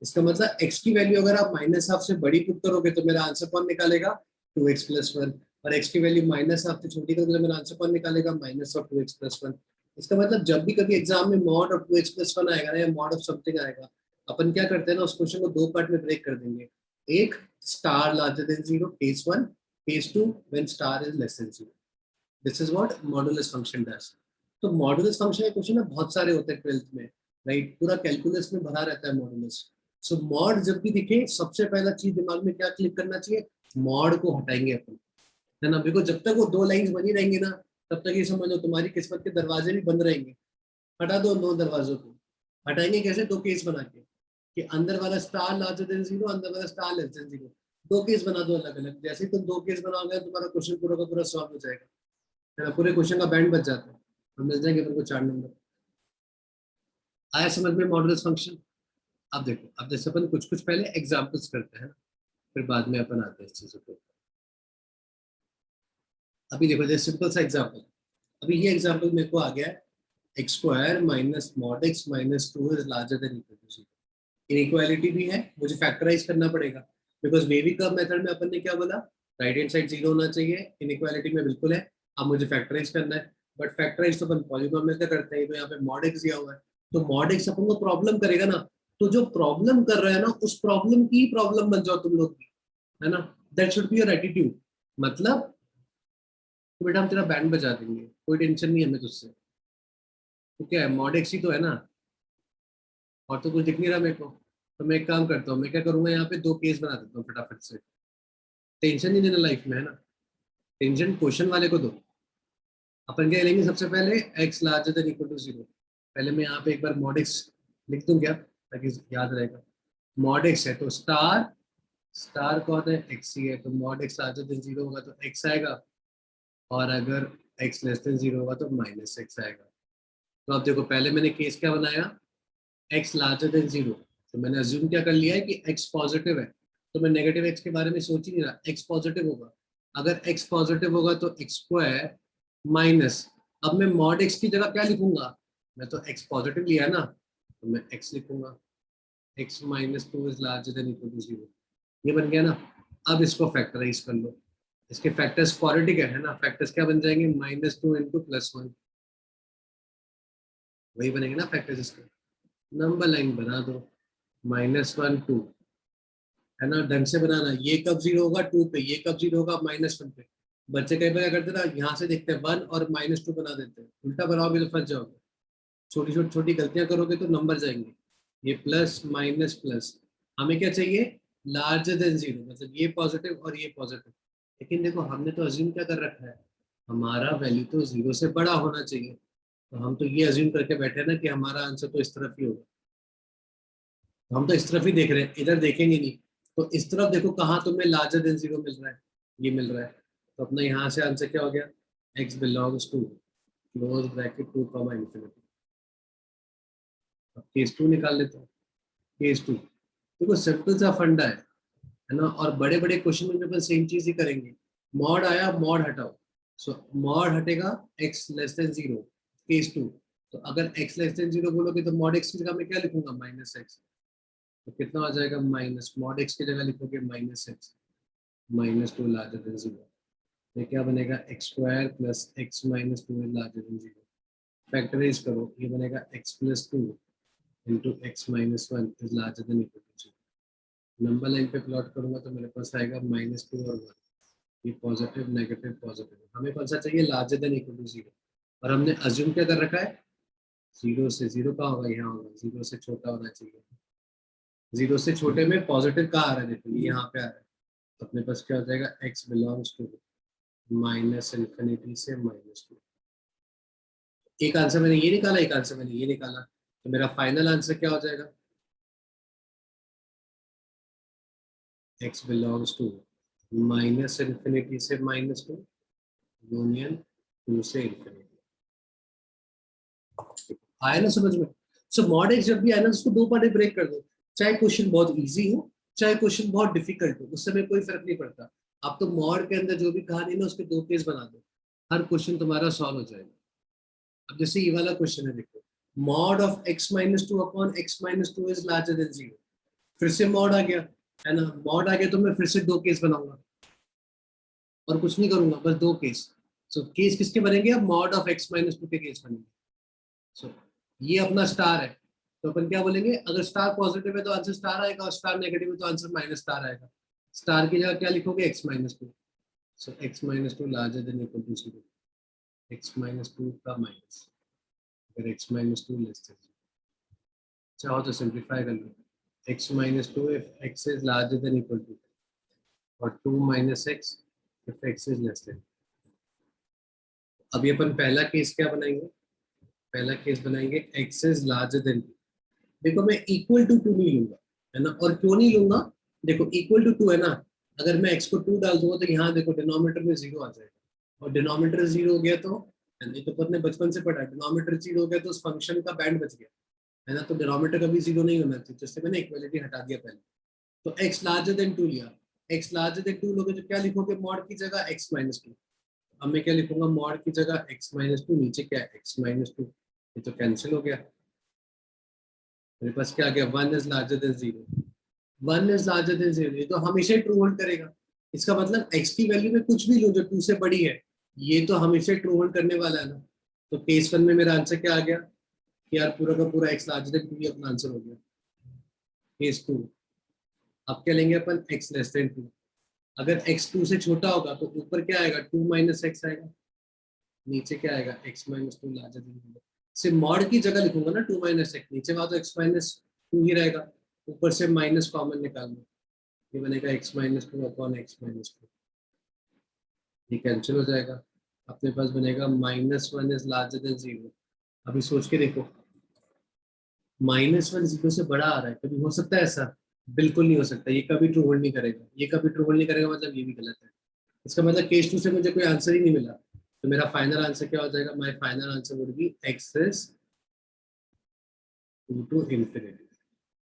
इसका मतलब x की वैल्यू अगर आप माइनस हाफ से बड़ी पुट करोगे तो मेरा आंसर कौन निकालेगा, 2x+1। और x की वैल्यू माइनस हाफ से छोटी करोगे तो मेरा आंसर कौन निकालेगा, माइनस ऑफ 2x+1। इसका मतलब जब भी कभी एग्जाम में मॉड ऑफ 2x+1 आएगा ना, या मॉड ऑफ समथिंग आएगा, अपन क्या करते हैं ना, उस क्वेश्चन को दो पार्ट में ब्रेक कर देंगे। एक, star larger than 0, case 1। Case 2, when star is less than 0। This is what modulus function does. तो मॉडुलस फंक्शन के क्वेश्चन ना बहुत सारे होते हैं 12th में, राइट, पूरा कैलकुलस में भरा रहता है मॉडुलस। सो मॉड जब भी दिखे, सबसे पहला चीज दिमाग में क्या क्लिक करना चाहिए, मॉड को हटाएंगे अपन, है ना। बिकॉज जब तक वो दो लाइंस बनी रहेंगी ना, तब तक ये समझ लो तुम्हारी किस्मत के दरवाजे भी बंद रहेंगे। हटा दो दो दरवाजों को। हटाएंगे कैसे, दो केस बना के, कि अंदर वाला स्टार लार्जर देन 0, अंदर वाला स्टार लेस देन 0। दो केस बना दो अलग अलग, जैसे ही तुम दो केस बनाओगे तुम्हारा क्वेश्चन पूरा का पूरा सॉल्व हो जाएगा, है ना। पूरे क्वेश्चन का बैंड बच जाता है और मिल जाएंगे अपन को 4 नंबर। आया समझ में मॉडुलस फंक्शन। अब देखो, अब जैसे अपन कुछ कुछ पहले एग्जांपल्स करते हैं, फिर बाद में अपन आते हैं इस चीजों पे। अभी देखो जैसे सिंपल सा एग्जांपल, अभी ये एग्जांपल मेरे को आ गया है, x square minus mod x minus 2 is larger than equal to 0। Inequality भी है, मुझे फैक्टराइज करना पड़ेगा, बिकॉज वेवी कर्व मेथड में अपन ने क्या बोला, राइट हैंड साइड 0 होना चाहिए, इनइक्वालिटी में बिल्कुल है। अब मुझे फैक्टराइज करना है, बट फैक्टराइज तो अपन पॉलीनोमियल का करते हैं, तो यहाँ पे मॉड एक्स दिया हुआ है, तो मॉड एक्स अपन को प्रॉब्लम करेगा ना, तो जो प्रॉब्लम कर रहा है ना, उस प्रॉब्लम की प्रॉब्लम बन जाओ तुम लोग भी, है ना। That should be your attitude. मतलब तो बेटा हम तेरा बैंड बजा देंगे, कोई टेंशन नहीं हमें तुझसे। तो क्या है, मॉड एक्स ही तो है ना, और तो कुछ दिख नहीं रहा मेरे को। तो मैं एक काम करता हूँ, मैं क्या करूंगा, यहाँ पे दो केस बना देता हूँ फटाफट से। टेंशन नहीं देना लाइफ में, है ना। टेंशन क्वेश्चन वाले को दो। अपन क्या लेंगे, सबसे पहले x larger than equal to 0। पहले मैं यहाँ पे एक बार मॉड एक्स लिख दूं क्या, ताकि याद रहेगा। मॉड एक्स है तो स्टार, स्टार कौन है, एक्स ही है, तो मॉड एक्स लार्जर देन 0 होगा तो एक्स आएगा, और अगर एक्स लेस देन 0 होगा तो माइनस एक्स आएगा। तो अब देखो, पहले मैंने केस क्या बनाया, एक्स लार्जर देन 0, तो मैंने अज्यूम क्या कर लिया है कि एक्स पॉजिटिव है, तो मैं नेगेटिव एक्स के बारे में सोच ही नहीं रहा, एक्स पॉजिटिव होगा। अगर एक्स पॉजिटिव होगा तो एक्स स्क्वायर माइनस, अब मैं मॉड एक्स की जगह क्या लिखूंगा, मैं तो एक्स पॉजिटिव लिया ना, तो मैं एक्स लिखूंगा, x minus 2 is larger than equal to 0। ये बन गया ना। अब इसको फैक्टराइज कर लो, इसके फैक्टर्स क्वाड्रेटिक है ना, फैक्टर्स क्या बन जाएंगे, -2 इंटू +1, वही बनेंगे ना फैक्टर्स इसके। नंबर लाइन बना दो, -1 2, है ना, ढंग से बनाना। ये कब 0 होगा, 2 पे, ये कब 0 होगा, -1 पे। बच्चे कई बार क्या करते हैं ना, यहाँ से देखते हैं 1 और -2 बना देते हैं, उल्टा बनाओगे तो फंस जाओगे। छोटी छोटी छोटी गलतियां करोगे तो नंबर जाएंगे। ये प्लस माइनस प्लस, हमें क्या चाहिए, लार्जर देन 0, मतलब ये पॉजिटिव और ये पॉजिटिव। लेकिन देखो हमने तो अज्यूम क्या कर रखा है, हमारा वैल्यू तो 0 से बड़ा होना चाहिए, तो हम तो ये अज्यूम करके बैठे हैं ना कि हमारा आंसर तो इस तरफ ही होगा, तो हम तो इस तरफ ही देख रहे हैं, इधर देखेंगे नहीं। तो इस तरफ देखो कहाँ तुम्हें लार्जर देन 0 मिल रहा है, ये मिल रहा है। तो अपना यहाँ से आंसर क्या हो गया, x belongs to close bracket 2 comma infinity. अब केस 2 निकाल लेते हैं। केस 2 देखो सिंपल सा फंडा है ना, और बड़े बड़े क्वेश्चन में भी अपन सेम चीज ही करेंगे। मॉड आया, मॉड हटाओ, सो मॉड हटेगा x लेस देन 0, केस 2। तो अगर x लेस देन 0 बोलोगे तो मॉड x की जगह मैं क्या लिखूंगा, -x। तो कितना हो जाएगा, माइनस मॉड एक्स की जगह लिखोगे -x, -2 लार्जर देन 0। ये क्या बनेगा x² plus x -2 is larger than 0। Factorise करो, ये बनेगा x + 2 into x -1 is larger than equal to 0। Number line पे प्लॉट करूंगा तो मेरे पास आएगा -2 और 1। ये पॉजिटिव नेगेटिव पॉजिटिव, हमें कौन सा चाहिए, लार्जर देन इक्वल टू 0। और हमने अज्यूम क्या कर रखा है, 0 से 0 का होगा, यहाँ होगा 0 से छोटा होना चाहिए। 0 से छोटे में पॉजिटिव कहाँ आ रहा है, देखो ये यहाँ पे आ रहा है। तो अपने पास क्या हो जाएगा, x बिलोंग्स टू -∞ से -2। एक आंसर मैंने ये निकाला, एक आंसर मैंने ये निकाला, तो मेरा फाइनल आंसर क्या हो जाएगा, x बिलोंग्स टू -∞ से -2 यूनियन 2 से ∞। आया ना समझ में। सो मॉड एक्स जब भी आया ना, उसको दो पार्ट में ब्रेक कर दो, चाहे क्वेश्चन बहुत इजी हो चाहे क्वेश्चन बहुत डिफिकल्ट हो, उससे में कोई फर्क नहीं पड़ता। आप तो मॉड के अंदर जो भी कहानी ना, उसके दो केस बना दो, हर क्वेश्चन तुम्हारा सॉल्व हो जाएगा। अब जैसे ये वाला क्वेश्चन है, देखो mod of x -2 upon x -2 is larger than 0। फिर से मॉड आ गया है ना, मॉड आ गया तो मैं फिर से दो केस बनाऊंगा और कुछ नहीं करूंगा, बस दो केस। सो केस किसके बनेंगे, अब मॉड ऑफ x -2 के केस बनेंगे। सो ये अपना स्टार है, तो अपन क्या बोलेंगे, अगर स्टार पॉजिटिव है तो आंसर स्टार आएगा, और स्टार नेगेटिव है तो आंसर माइनस स्टार आएगा। स्टार की जगह क्या लिखोगे, x -2। So x -2 larger than equal to 0, x -2 का माइनस, अगर x -2 लेस देन 0, चाहो तो सिंप्लीफाई कर लो, x -2 if x is larger than equal to, और 2 - x if x is less than। अभी अपन पहला केस क्या बनाएंगे, पहला केस बनाएंगे x is larger than 2। देखो मैं इक्वल टू 2 नहीं लूंगा, है ना, और क्यों नहीं लूंगा, देखो इक्वल टू 2 है ना, अगर मैं x को 2 डाल दूंगा तो यहाँ देखो डिनोमिनेटर में 0 आ जाएगा, और डिनोमिनेटर 0 हो गया तो, नहीं तो अपन ने बचपन से पढ़ा, डिनोमिनेटर 0 हो गया तो उस फंक्शन का बैंड बच गया, है ना, तो डिनोमिनेटर कभी 0 नहीं होना चाहिए, जिससे मैंने इक्वलिटी हटा दिया पहले। तो x लार्जर देन 2 लिया, x लार्जर देन 2 लोगे तो क्या लिखोगे, मॉड की जगह x -2। अब मैं क्या लिखूंगा, मॉड की जगह x -2, नीचे क्या है x -2, ये तो कैंसिल हो गया, मेरे पास क्या आ गया, 1 is larger than 0। 1 is larger than 0, ये तो हमेशा ट्रू होल्ड करेगा। इसका मतलब x की वैल्यू में कुछ भी लो जो 2 से बड़ी है, ये तो हमेशा ट्रू होल्ड करने वाला है ना। तो केस 1 में मेरा आंसर क्या आ गया, कि यार पूरा का पूरा x लार्जर देन 2 ही अपना आंसर हो गया। केस 2, अब क्या लेंगे अपन, x लेस देन 2। अगर x 2 से छोटा होगा तो ऊपर क्या आएगा, 2 - x आएगा, नीचे क्या आएगा, x -2 लार्जर देन 0। सिर्फ मॉड की जगह लिखूंगा ना 2 - x, नीचे वहां तो x -2 ही रहेगा, ऊपर से माइनस कॉमन निकाल लो, ये बनेगा x -2 अपॉन x -2, ये कैंसिल हो जाएगा, अपने पास बनेगा -1 इज लार्जर देन 0। अभी सोच के देखो, -1 0 से बड़ा आ रहा है, कभी हो सकता है ऐसा, बिल्कुल नहीं हो सकता, ये कभी ट्रू होल्ड नहीं करेगा, ये कभी ट्रू होल्ड नहीं करेगा, मतलब ये भी गलत है। इसका मतलब केस 2 से मुझे कोई आंसर ही नहीं मिला, तो मेरा फाइनल आंसर क्या हो जाएगा, my final answer would be x is to infinity.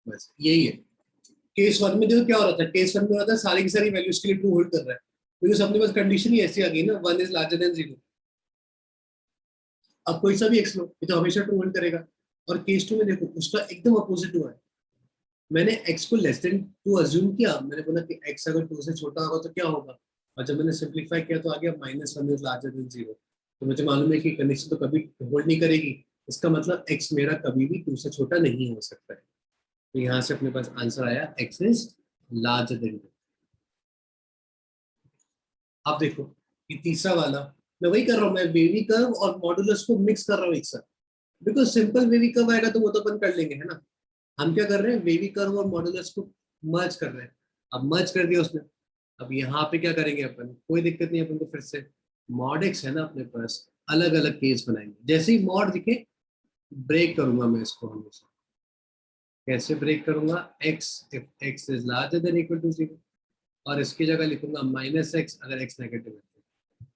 बस यही है। केस 1 में देखो क्या हो रहा था, केस 1 में हो रहा था सारी की सारी वैल्यूज के लिए ट्रू होल्ड कर रहा है, बिकॉज अपने पास कंडीशन ही ऐसी आ गई ना, 1 इज लार्जर देन 0। अब कोई सा भी एक्स लो, ये तो हमेशा ट्रू होल्ड करेगा। और केस 2 में देखो उसका एकदम अपोजिट हुआ है, मैंने x को लेस देन 2 अज्यूम किया, मैंने बोला कि x अगर 2 से छोटा होगा तो क्या होगा, और जब मैंने सिंप्लीफाई किया तो आ गया -1 इज लार्जर देन 0। तो मुझे मालूम है कि कंडीशन तो कभी होल्ड नहीं करेगी, इसका मतलब x मेरा कभी भी 2 से छोटा नहीं हो सकता है। तो यहाँ से अपने पास आंसर आया x इज लार्जर देन 2। अब देखो ये तीसरा वाला, मैं वही कर रहा हूँ, मैं वेवी कर्व और मॉडुलस को मिक्स कर रहा हूँ एक साथ, बिकॉज सिंपल वेवी कर्व आएगा तो वो तो अपन कर लेंगे, है ना। हम क्या कर रहे हैं, वेवी कर्व और मॉडुलस को मर्ज कर रहे हैं। अब मर्ज कर दिया उसने, अब यहाँ पे क्या करेंगे अपन, कोई दिक्कत नहीं, अपन को फिर से मॉड एक्स है ना अपने पास, अलग अलग केस बनाएंगे, जैसे ही मॉड दिखे ब्रेक करूंगा मैं इसको हमेशा। कैसे ब्रेक करूंगा, x if x is larger than equal to 0, और इसकी जगह लिखूंगा -x अगर x नेगेटिव है।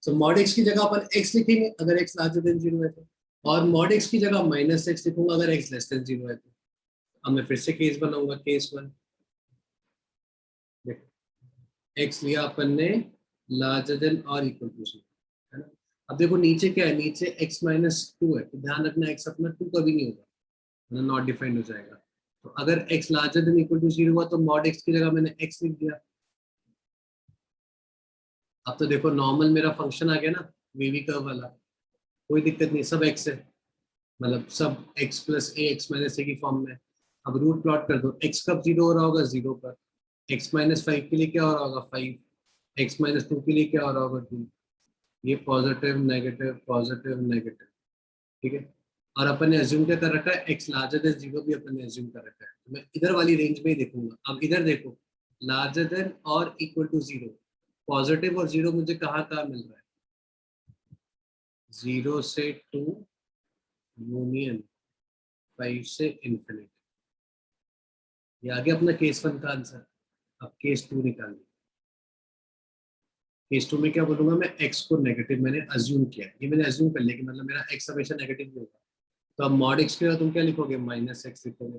सो मॉड x की जगह अपन x लिखेंगे अगर x लार्जर देन 0 है तो, और मॉड x की जगह -x लिखूंगा अगर x लेस देन 0 है तो। अब मैं फिर से केस बनाऊंगा, केस 1, देखो x लिया अपन ने लार्जर देन और इक्वल टू 0, है ना। अब देखो नीचे क्या है, नीचे x -2 है, तो ध्यान रखना x अपना 2 कभी नहीं होगा, नॉट डिफाइंड हो जाएगा। तो अगर x larger than equal to 0 हुआ तो मॉड x की जगह मैंने x लिख दिया, अब तो देखो नॉर्मल मेरा फंक्शन आ गया ना, वीवी कर्व वाला, कोई दिक्कत नहीं, सब एक्स है, मतलब सब एक्स प्लस ए एक्स माइनस ए की फॉर्म में। अब रूट प्लॉट कर दो, एक्स कब जीरो हो रहा होगा, जीरो पर। एक्स माइनस फाइव के लिए क्या हो रहा होगा, फाइव। एक्स माइनस टू के लिए क्या हो रहा होगा, टू। ये पॉजिटिव नेगेटिव पॉजिटिव नेगेटिव, ठीक है। और अपन ने अज्यूम क्या कर रखा है, एक्स लार्जर देन जीरो भी अपन ने अज्यूम कर रखा है, तो मैं इधर वाली रेंज में ही देखूंगा। अब इधर देखो, लार्जर देन और इक्वल टू जीरो, पॉजिटिव और जीरो मुझे कहाँ कहाँ मिल रहा है, जीरो से टू यूनियन फाइव से इंफिनिटी। ये आ गया अपना केस वन का आंसर। अब केस टू निकालिए। केस टू में क्या बोलूंगा मैं, एक्स को नेगेटिव मैंने अज्यूम किया है, ये मैंने अज्यूम कर लिया कि मतलब मेरा एक्स हमेशा नेगेटिव ही होगा। तो अब मॉड एक्स के बाद तुम क्या लिखोगे, माइनस एक्स लिखोगे,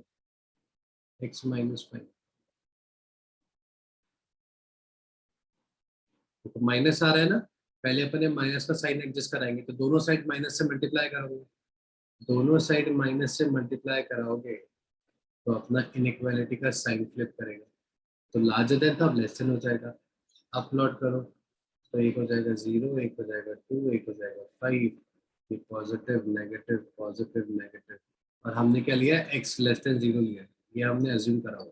एक्स माइनस फाइव। तो माइनस आ रहा है ना, पहले अपने माइनस का साइन एडजस्ट कराएंगे, तो दोनों साइड माइनस से मल्टीप्लाई करोगे, दोनों साइड माइनस से मल्टीप्लाई कराओगे तो अपना इनइक्वालिटी का साइन फ्लिप करेगा, तो लार्जर देन था अब लेस देन हो जाएगा। अब प्लॉट करो, तो एक हो जाएगा जीरो, एक हो जाएगा टू, एक हो जाएगा फाइव। ये पॉजिटिव नेगेटिव पॉजिटिव नेगेटिव, और हमने क्या लिया, एक्स लेस देन जीरो लिया है, ये हमने अज्यूम करा हुआ।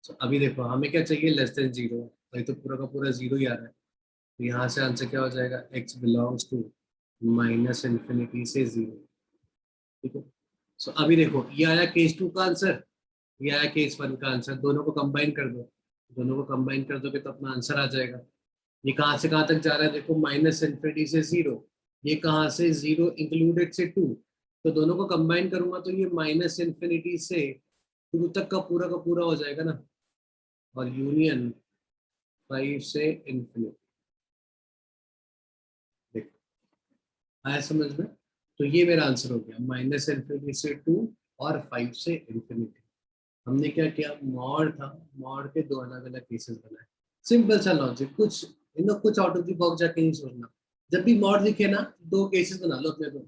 तो अभी देखो हमें क्या चाहिए, लेस देन जीरो, तो ये तो पूरा का पूरा जीरो ही आ रहा है, तो यहाँ से आंसर क्या हो जाएगा, x belongs to minus infinity से जीरो, ठीक है। सो अभी देखो ये आया केस टू का आंसर, ये आया केस वन का आंसर, दोनों को कंबाइन कर दो, दोनों को कंबाइन कर दोगे तो अपना आंसर आ जाएगा। ये कहाँ से कहाँ तक जा रहा है देखो, माइनस इन्फिनिटी से जीरो, ये कहाँ से, जीरो इंक्लूडेड से टू, तो दोनों को कंबाइन करूंगा तो ये माइनस इन्फिनिटी से टू तक का पूरा हो जाएगा ना, और यूनियन फाइव से इन्फिनिटी। देखो आया समझ में, तो ये मेरा आंसर हो गया, माइनस इन्फिनिटी से टू और फाइव से इन्फिनिटी। हमने क्या किया, मॉड था, मॉड के दो अलग अलग केसेस बनाए, सिंपल सा लॉजिक, कुछ कुछ आउट ऑफ द बॉक्स जाके नहीं सोचना। जब भी मॉड लिखे ना, दो केसेस बना लो अपने दो।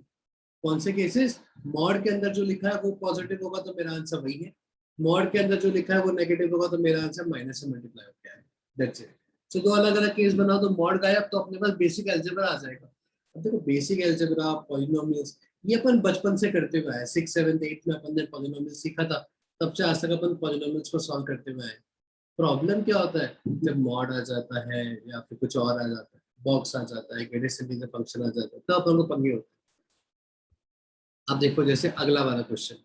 कौन से केसेस, मॉड के अंदर जो लिखा है वो पॉजिटिव होगा तो मेरा आंसर वही है, मॉड के अंदर जो लिखा है वो नेगेटिव होगा तो मेरा आंसर माइनस से मल्टीप्लाई हो गया है, दैट्स इट। तो दो अलग अलग केस बनाओ तो मॉड गायब, तो अपने पास बेसिक अलजेब्रा आ जाएगा। अब देखो बेसिक अलजेब्रा, पॉलिनोमियल्स, ये अपन बचपन से करते हुए आए, सिक्स सेवन्थ एट में अपन ने पॉलिनोमियल्स सीखा था, तब से आज तक अपन पॉलिनोमियल्स को सॉल्व करते हुए आए। प्रॉब्लम क्या होता है, जब मॉड आ जाता है या फिर कुछ और आ जाता है, बॉक्स आ जाता है, ग्रेडेड सिंपल फंक्शन आ जाता है, तो अपन को पंगे होते हैं। अब देखो जैसे अगला वाला क्वेश्चन,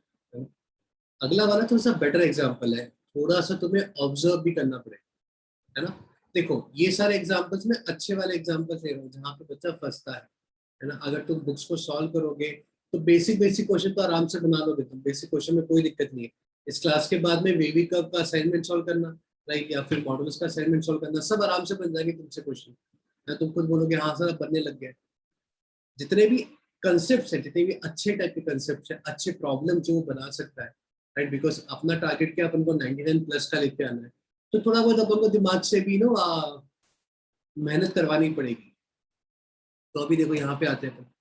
अगला वाला थोड़ा सा बेटर एग्जाम्पल है, थोड़ा सा तुम्हें ऑब्जर्व भी करना पड़ेगा, है ना। देखो ये सारे एग्जाम्पल्स में अच्छे वाले एग्जाम्पल्स ले रहा हूँ जहाँ पे बच्चा फंसता है ना। अगर तुम बुक्स को सॉल्व करोगे तो बेसिक बेसिक क्वेश्चन तो आराम से बना लोगे तुम, बेसिक क्वेश्चन में कोई दिक्कत नहीं है। इस क्लास के बाद में वेवी कर्व का असाइनमेंट सॉल्व करना, राइट, या फिर मॉडल्स का असाइनमेंट सॉल्व करना, सब आराम से बन जाएंगे तुमसे क्वेश्चन। तुम खुद बोलोगे हाँ सर बनने लग गए। जितने भी कंसेप्ट है, जितने भी अच्छे टाइप के कंसेप्ट है, अच्छे प्रॉब्लम जो वो बना सकता है, राइट, बिकॉज अपना टारगेट क्या, अपन को 99 प्लस का लेके आना है, तो थोड़ा बहुत अपन को दिमाग से भी मेहनत करवानी पड़ेगी। तो अभी देखो यहाँ पे आते हैं,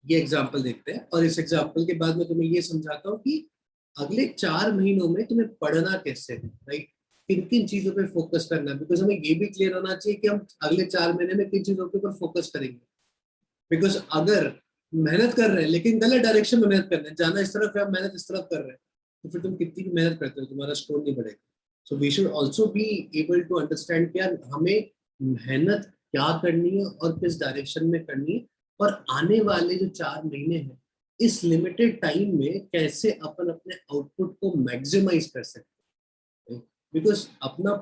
ये एग्जाम्पल देखते हैं, और इस एग्जाम्पल के बाद में तुम्हें ये समझाता हूँ कि अगले 4 महीनों में तुम्हें पढ़ना कैसे है, राइट, किन किन चीजों पे फोकस करना है, बिकॉज हमें ये भी क्लियर होना चाहिए कि हम अगले 4 महीने में किन चीजों के ऊपर फोकस करेंगे। बिकॉज अगर मेहनत कर रहे हैं लेकिन गलत डायरेक्शन में मेहनत कर रहे हैं, जाना इस तरफ है, आप मेहनत इस तरफ कर रहे हैं, तो फिर तुम कितनी भी मेहनत करते हो तुम्हारा स्कोर नहीं बढ़ेगा। So we should also be able to understand क्या हमें मेहनत क्या करनी है और किस डायरेक्शन में करनी है, और आने वाले जो 4 महीने हैं इस लिमिटेड टाइम में कैसे अपन अपने आउटपुट को मैक्सिमाइज कर सकते हैं। बिकॉज अपना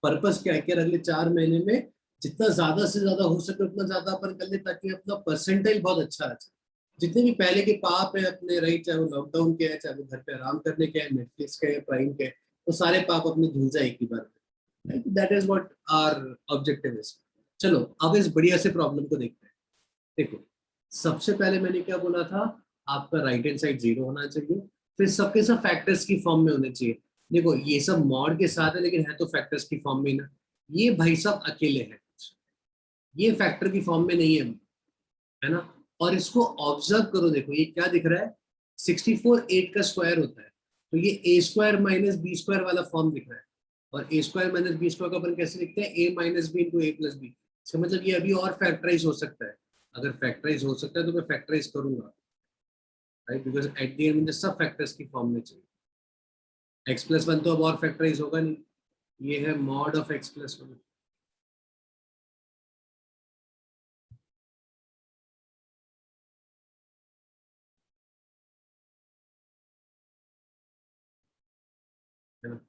पर्पस क्या है कि अगले 4 महीने में जितना ज्यादा से ज्यादा हो सके उतना ज्यादा अपन कर ले, ताकि अपना परसेंटाइल बहुत अच्छा आ जाए। जितने भी पहले के पाप है अपने, राइट, चाहे वो लॉकडाउन के हैं, चाहे वो घर पे आराम करने के हैं, नेटफ्लिक्स के हैं, प्राइम के हैं, वो सारे पाप अपने धुल जाए एक ही बार में। That is what our objective is. चलो अब इस बढ़िया से प्रॉब्लम को देखते हैं। देखो सबसे पहले मैंने क्या बोला था, आपका राइट हैंड साइड जीरो होना चाहिए, फिर सबके सब फैक्टर्स की फॉर्म में होने चाहिए। देखो ये सब मॉड के साथ है लेकिन है तो फैक्टर्स की फॉर्म में ही ना, ये भाई साहब अकेले हैं, ये फैक्टर की फॉर्म में नहीं है ना। और इसको ऑब्जर्व करो, देखो ये क्या दिख रहा है, 64 8 का स्क्वायर होता है, तो ये ए स्क्वायर माइनस बी स्क्वायर वाला फॉर्म दिख रहा है। और ए स्क्वायर माइनस बी स्क्वायर का अपन कैसे लिखते हैं, ए माइनस बी इंटू ए प्लस बी। इसका मतलब ये अभी और फैक्टराइज हो सकता है, अगर फैक्टराइज हो सकता है तो मैं फैक्टराइज करूंगा, right, because at the end मुझे सब फैक्टर्स की फॉर्म में चाहिए। x+1 तो अब और फैक्टराइज होगा नहीं, ये है मॉड ऑफ x+1। है ना?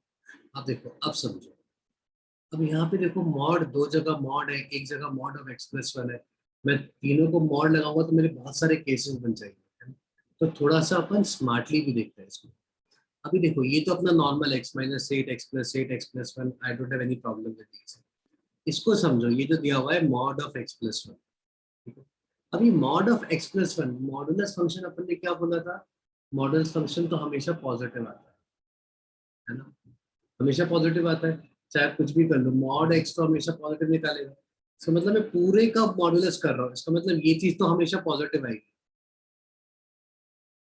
अब देखो, अब समझो, अब यहाँ पे देखो मॉड दो जगह मॉड है, एक जगह मॉड ऑफ x+1 है। मैं तीनों को मॉड लगाऊंगा तो मेरे बहुत सारे केसेस बन जाएंगे, है ना? तो थोड़ा सा अपन स्मार्टली भी देखते हैं इसको। अभी देखो, ये तो अपना normal x-8 x+8 x+1, I don't have any problem with this. इसको समझो, ये जो दिया हुआ है मॉड ऑफ x+1, ठीक है। अभी mod of x+1 modulus function अपन ने क्या बोला था, मॉडुलस फंक्शन तो हमेशा पॉजिटिव आता है ना, हमेशा पॉजिटिव आता है, चाहे कुछ भी कर लो, मॉड x तो हमेशा पॉजिटिव निकालेगा। इसका मतलब मैं पूरे का मॉडुलस कर रहा हूँ, इसका मतलब ये चीज तो हमेशा पॉजिटिव आएगी,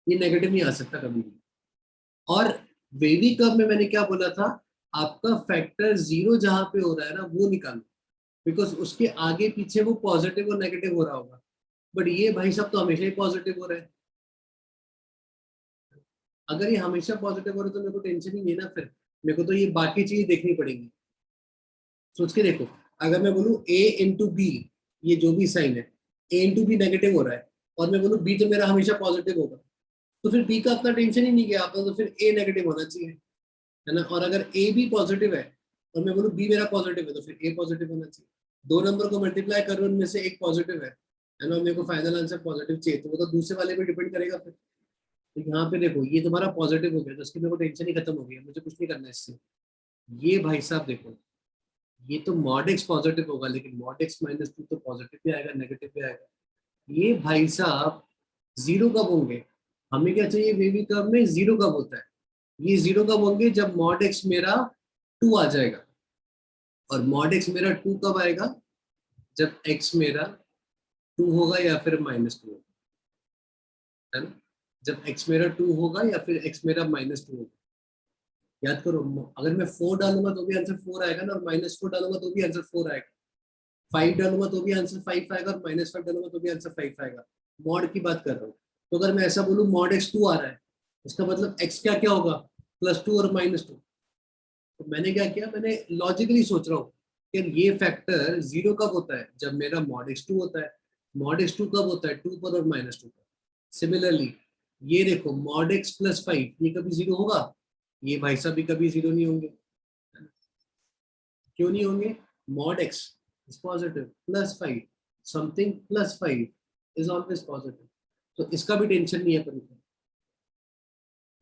ये नेगेटिव नहीं आ सकता कभी भी। और वेवी कर्व में मैंने क्या बोला था, आपका फैक्टर जीरो जहां पे हो रहा है ना वो निकालो, बिकॉज उसके आगे पीछे वो पॉजिटिव और नेगेटिव हो रहा होगा, बट ये भाई साहब तो हमेशा ही पॉजिटिव हो रहा है। अगर ये हमेशा पॉजिटिव हो रहा है तो मेरे को टेंशन ही नहीं है ना, फिर मेरे को तो ये बाकी चीज देखनी पड़ेगी। सोच के देखो, अगर मैं बोलूँ a इंटू बी, ये जो भी साइन है, a इंटू बी नेगेटिव हो रहा है, और मैं बोलूँ b तो मेरा हमेशा पॉजिटिव होगा, तो फिर b का अपना टेंशन ही नहीं गया आपका, तो फिर a नेगेटिव होना चाहिए, है ना। और अगर a भी पॉजिटिव है और मैं बोलूँ b मेरा पॉजिटिव है, तो फिर a पॉजिटिव होना चाहिए। दो नंबर को मल्टीप्लाई कर रहे हो, उनमें से एक पॉजिटिव है ना, मेरे को फाइनल आंसर पॉजिटिव चाहिए, तो वो तो दूसरे वाले पे डिपेंड करेगा फिर। तो यहाँ पे देखो, ये तुम्हारा पॉजिटिव हो गया, तो उसकी मेरे को टेंशन ही खत्म हो गया, मुझे कुछ नहीं करना है इससे। ये भाई साहब देखो, ये तो मॉड एक्स पॉजिटिव होगा, लेकिन मॉड x-2 तो पॉजिटिव भी आएगा नेगेटिव भी आएगा। ये भाई साहब जीरो कब होंगे, हमें क्या चाहिए, वेवी कर्व में जीरो कब होता है, ये जीरो कब होंगे, जब मॉड एक्स मेरा 2 आ जाएगा। और मॉड एक्स मेरा 2 कब आएगा, जब x मेरा 2 होगा या फिर -2 होगा, है ना। जब x मेरा 2 होगा या फिर x मेरा -2 होगा। याद करो, अगर मैं 4 डालूंगा तो भी आंसर 4 आएगा ना, और -4 डालूंगा तो भी आंसर 4 आएगा। 5 डालूंगा तो भी आंसर 5 आएगा, और -5 डालूंगा तो भी आंसर 5 आएगा। मॉड की बात कर रहा हूँ। तो अगर मैं ऐसा बोलूँ मॉड x2 आ रहा है, इसका मतलब x क्या क्या होगा, +2 और -2। तो मैंने क्या किया, मैंने लॉजिकली सोच रहा हूँ कि ये फैक्टर जीरो कब होता है, जब मेरा मॉड x2 होता है। मॉड x2 कब होता है, 2 पर और -2 पर। सिमिलरली ये देखो, मॉड x+5 ये कभी जीरो होगा, ये भाई साहब भी कभी जीरो नहीं होंगे। क्यों नहीं होंगे, mod x is positive, +5 something +5 is always positive, तो इसका भी टेंशन नहीं है अपन को।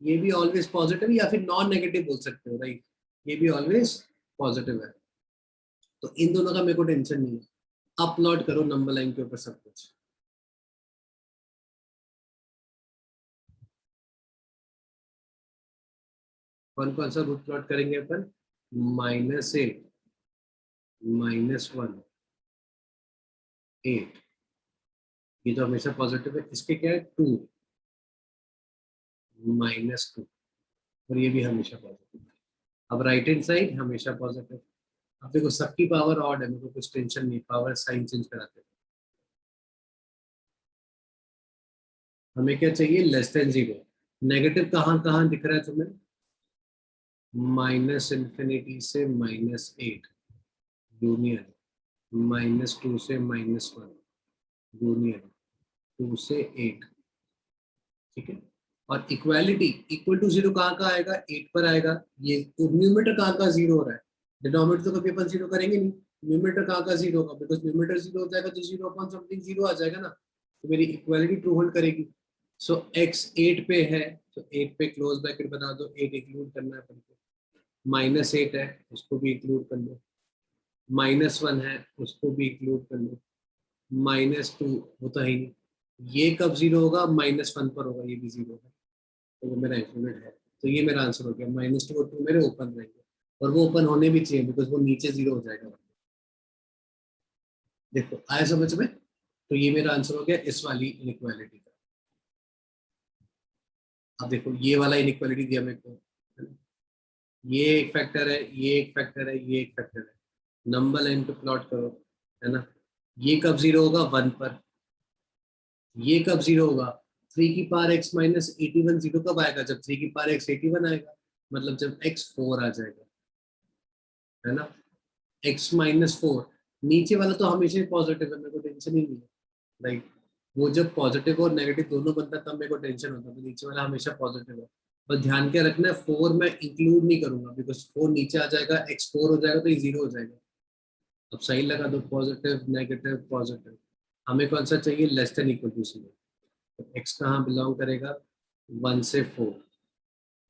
ये भी ऑलवेज पॉजिटिव या फिर नॉन नेगेटिव बोल सकते हो, राइट, ये भी ऑलवेज पॉजिटिव है। तो इन दोनों का मेरे को टेंशन नहीं है। अपलोड करो नंबर लाइन के ऊपर सब कुछ। कौन कौन सा रूट प्लॉट करेंगे अपन, -8 -1 8, ये तो हमेशा पॉजिटिव है, इसके क्या है 2 -2, और ये भी हमेशा पॉजिटिव है। अब राइट हैंड साइड हमेशा पॉजिटिव। अब देखो, सबकी पावर ऑड है, मेरे को कुछ टेंशन नहीं, पावर साइन चेंज कराते हैं। हमें क्या चाहिए, लेस देन 0। नेगेटिव कहाँ कहाँ दिख रहा है तुम्हें, -∞ से -8 यूनियन, -2 से -1 यूनियन, 2 से 8, ठीक है। और इक्वालिटी, इक्वल टू जीरो कहाँ का आएगा, 8 पर आएगा। ये न्यूमरेटर कहाँ का जीरो हो रहा है, डिनोमिनेटर तो कभी अपन जीरो करेंगे नहीं, न्यूमरेटर कहाँ का जीरो होगा, बिकॉज न्यूमरेटर जीरो हो जाएगा तो 0/समथिंग जीरो आ जाएगा ना, तो मेरी इक्वालिटी ट्रू होल्ड करेगी। सो x 8 पे है, तो 8 पे क्लोज ब्रैकेट बना दो, 8 इंक्लूड करना है अपन को। -8 है, उसको भी इंक्लूड कर लो। -1 है, उसको भी इंक्लूड कर लो। -2 होता ही नहीं, ये कब जीरो होगा, -1 पर होगा, ये भी जीरो है, तो वो मेरा इंक्लूडेड है। तो ये मेरा आंसर हो गया, -2 और 2 मेरे ओपन रहेंगे, और वो ओपन होने भी चाहिए, बिकॉज वो नीचे जीरो हो जाएगा। देखो आया समझ में, तो ये मेरा आंसर हो गया इस वाली इनइक्वालिटी का। अब देखो, ये वाला इनइक्वालिटी दिया मेरे को, ये एक फैक्टर है, ये एक फैक्टर है, ये एक फैक्टर है। नंबर लाइन पे प्लॉट करो, है ना। ये कब जीरो होगा? 1 पर। ये कब जीरो होगा? 3 की पावर x माइनस 81 जीरो कब आएगा? जब 3 की पावर x 81 आएगा, मतलब जब x 4 आ जाएगा, है ना। x माइनस 4, नीचे वाला तो हमेशा ही पॉजिटिव है, मेरे को टेंशन ही नहीं है, राइट। वो जब पॉजिटिव और नेगेटिव दोनों बनता है तब मेरे को टेंशन होता है, तो नीचे वाला हमेशा पॉजिटिव है। बस ध्यान के रखना है 4 मैं इंक्लूड नहीं करूंगा, बिकॉज 4 नीचे आ जाएगा, x 4 हो जाएगा तो ये जीरो हो जाएगा। अब सही लगा दो, पॉजिटिव नेगेटिव पॉजिटिव। हमें कौन सा चाहिए? Less than equal to zero. तो x कहाँ बिलोंग करेगा? 1 से 4।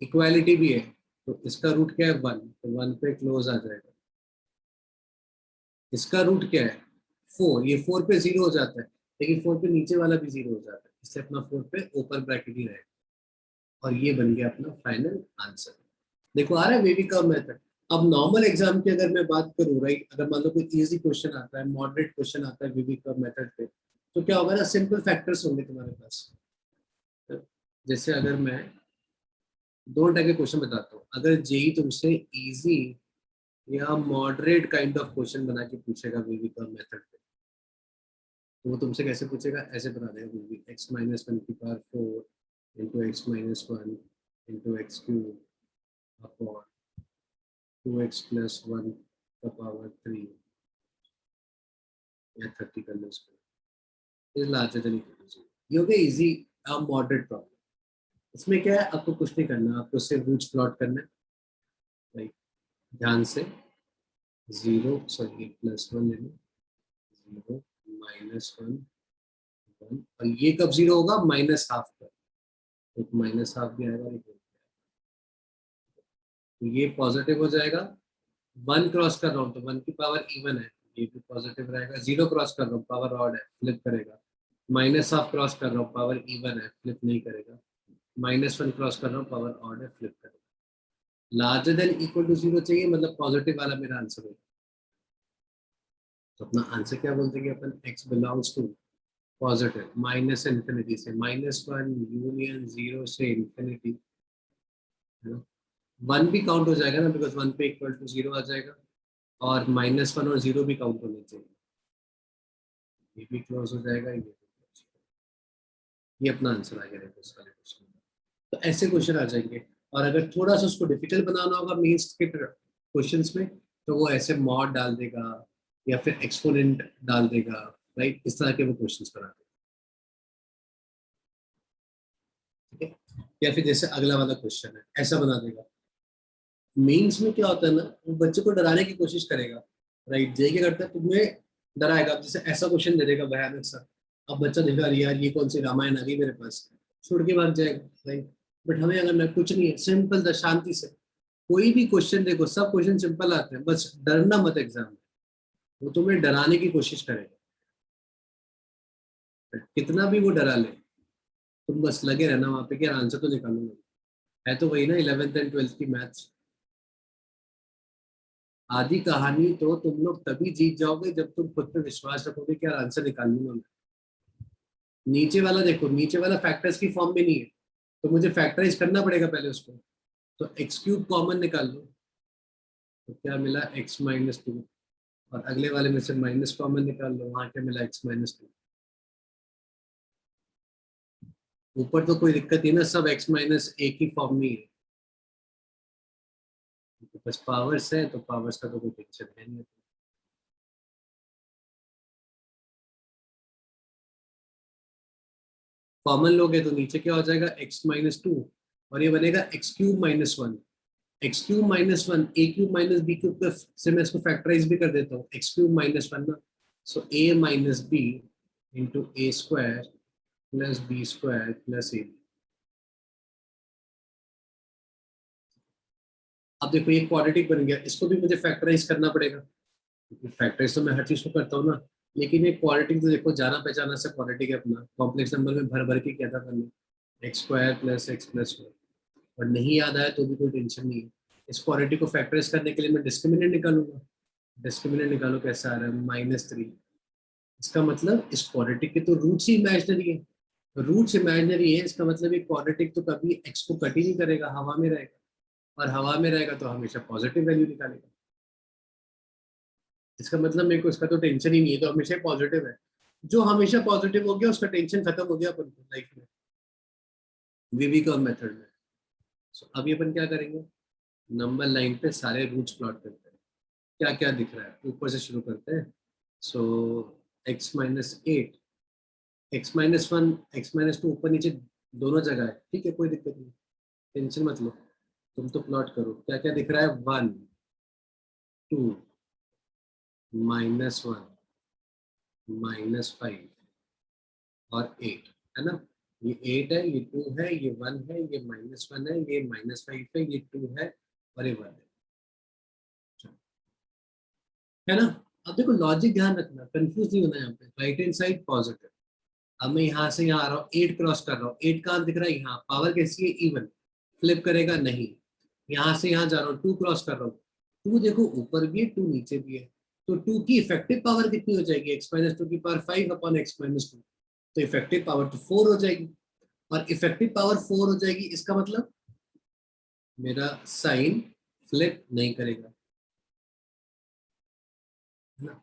इक्वालिटी भी है, तो इसका रूट क्या है? 1, तो 1 पे क्लोज आ जाएगा। इसका रूट क्या है? 4, ये 4 पे जीरो हो जाता है, लेकिन 4 पे नीचे वाला भी जीरो हो जाता है, इससे अपना 4 पे ओपन ब्रैकेट ही रहेगा। और ये बन गया अपना फाइनल आंसर। देखो आ रहा है वेवी कर्व मेथड। अब नॉर्मल एग्जाम की अगर मैं बात करूँ, राइट, अगर मान लो कोई इजी क्वेश्चन आता है, मॉडरेट क्वेश्चन आता है वेवी कर्व मेथड पे, तो क्या होगा ना, सिंपल फैक्टर्स होंगे तुम्हारे पास। जैसे अगर मैं दो टाइप के क्वेश्चन बताता हूँ, अगर जेई तुमसे इजी या मॉडरेट काइंड ऑफ क्वेश्चन बना के पूछेगा वेवी कर्व मेथड पे, तो वो तुमसे कैसे पूछेगा? ऐसे बना देगा, वेवी एक्स माइनस 1 की power 4 into x minus 1 into x cube upon 2x plus 1 का पावर 3 या 30 कर लो इसको, is larger than equal to 0। ये हो गया इजी मॉडरेट प्रॉब्लम। इसमें क्या है, आपको कुछ नहीं करना, आपको सिर्फ रूट्स प्लॉट करना है, राइट। ध्यान से, 0 सॉरी प्लस 1 ले लो, 0 माइनस 1 1, और ये कब जीरो होगा? माइनस हाफ पर, तो माइनस हाफ भी आएगा, तो ये पॉजिटिव हो जाएगा। 1 क्रॉस कर रहा हूँ तो 1 की पावर इवन है, ये भी पॉजिटिव रहेगा। 0 क्रॉस कर रहा हूँ, पावर ऑड है, फ्लिप करेगा। माइनस हाफ क्रॉस कर रहा हूँ, पावर इवन है, फ्लिप नहीं करेगा। -1 क्रॉस कर रहा हूँ, पावर ऑड है, फ्लिप करेगा। लार्जर देन इक्वल टू 0 चाहिए, मतलब पॉजिटिव वाला मेरा आंसर होगा। तो अपना आंसर क्या बोलते हैं अपन? x belongs to positive, minus infinity से -1 यूनियन 0 से इन्फिनिटी, है ना। 1 भी काउंट हो जाएगा ना, बिकॉज 1 पे इक्वल टू 0 आ जाएगा, और -1 और 0 भी काउंट होने चाहिए। ये भी क्लोज हो जाएगा, ये भी close। ये अपना आंसर आ गया देखो इस वाले क्वेश्चन में। तो ऐसे क्वेश्चन आ जाएंगे। और अगर थोड़ा सा उसको डिफिकल्ट बनाना होगा मेंस के क्वेश्चंस में, तो वो ऐसे मॉड डाल देगा या फिर एक्सपोनेंट डाल देगा, राइट, इस तरह के वो क्वेश्चंस बना देगा, ठीक है। या फिर जैसे अगला वाला क्वेश्चन है, ऐसा बना देगा। मेंस में क्या होता है ना, वो बच्चे को डराने की कोशिश करेगा, राइट। जे क्या करता है, तुम्हें डराएगा। अब जैसे ऐसा क्वेश्चन दे देगा भयानक सा, अब बच्चा देखा, अरे यार ये कौन सी रामायण आ गई मेरे पास, छोड़ के भाग जाएगा, राइट। बट हमें अगर ना, कुछ नहीं है, सिंपल था, शांति से कोई भी क्वेश्चन देखो, सब क्वेश्चन सिंपल आते हैं, बस डरना मत एग्जाम में। वो तुम्हें डराने की कोशिश करेगा, कितना भी वो डरा ले, तुम बस लगे रहना वहां पे कि यार आंसर तो निकालूंगा। है तो वही ना, 11th एंड 12th की मैथ्स। आधी कहानी तो तुम लोग तभी जीत जाओगे जब तुम खुद पे विश्वास रखोगे कि यार आंसर निकाल लूंगा मैं। नीचे वाला देखो, नीचे वाला फैक्टर्स की फॉर्म में नहीं है, तो मुझे फैक्टराइज करना पड़ेगा पहले उसको। तो एक्स क्यूब कॉमन निकाल लो, तो क्या मिला? X minus 2। और अगले वाले में से माइनस कॉमन निकाल लो, वहां क्या मिला? X minus 2। ऊपर तो कोई दिक्कत नहीं ना, सब एक्स माइनस एक ही फॉर्म में ही है, तो बस पावर्स है, तो पावर्स का तो कोई टेंशन है नहीं। कॉमन लोगे तो नीचे क्या हो जाएगा? एक्स माइनस 2, और ये बनेगा x cube minus 1। X cube minus 1 ए क्यूब माइनस बी क्यूब से मैं इसको फैक्टराइज भी कर देता हूँ, एक्स क्यूब माइनस 1 ना। So a minus b into a square plus b square plus a. अब देखो ये क्वाड्रेटिक बन गया, इसको भी मुझे फैक्टराइज करना पड़ेगा, क्योंकि फैक्टराइज तो मैं हर चीज को करता हूँ ना। लेकिन ये क्वाड्रेटिक तो देखो, जाना पहचाना से क्वाड्रेटिक है अपना, कॉम्प्लेक्स नंबर में भर भर के क्या था करना, x square plus x plus 1। और नहीं याद आया तो भी कोई टेंशन नहीं है, इस क्वाड्रेटिक को फैक्टराइज करने के लिए मैं डिस्क्रिमिनेंट निकालूंगा। डिस्क्रिमिनेंट निकालो, कैसा आ रहा है? -3। इसका मतलब इस क्वाड्रेटिक के तो रूट्स ही इमेजिनरी है। रूट्स इमेजिनरी है, इसका मतलब ये क्वाड्रेटिक तो कभी एक्स को कट ही नहीं करेगा, हवा में रहेगा। और हवा में रहेगा तो हमेशा पॉजिटिव वैल्यू निकालेगा। इसका मतलब मेरे को इसका तो टेंशन ही नहीं है, तो हमेशा पॉजिटिव है। जो हमेशा पॉजिटिव हो गया उसका टेंशन खत्म हो गया अपन को लाइफ में, वीवी का मेथड में। सो अभी अपन क्या करेंगे, नंबर लाइन पे सारे रूट्स प्लॉट करते हैं। क्या क्या दिख रहा है ऊपर से शुरू करते हैं। सो x-8, x-1, x-2 ऊपर नीचे दोनों जगह है, ठीक है, कोई दिक्कत नहीं, टेंशन मत लो। तुम तो प्लॉट करो क्या क्या दिख रहा है, 1, 2, -1, -5 और 8, है ना। ये 8 है, ये 2 है, ये 1 है, ये -1 है, ये -5 है, ये 2 है और ये 1 है ना। अब देखो लॉजिक ध्यान रखना, कंफ्यूज नहीं होना यहाँ पे। राइट हैंड साइड पॉजिटिव, अब मैं यहाँ से यहाँ आ रहा हूँ, 8 क्रॉस कर रहा हूँ, 8 कहाँ दिख रहा है, यहाँ। पावर कैसी है, इवन, फ्लिप करेगा नहीं। यहाँ से यहाँ जा रहा हूँ, 2 क्रॉस कर रहा हूँ, 2 देखो ऊपर भी है, 2 नीचे भी है, तो 2 की इफेक्टिव पावर कितनी हो जाएगी, x-2 की पावर 5 अपॉन x-2, तो इफेक्टिव पावर तो 4 हो जाएगी। और इफेक्टिव पावर 4 हो जाएगी, इसका मतलब मेरा साइन फ्लिप नहीं करेगा, है ना,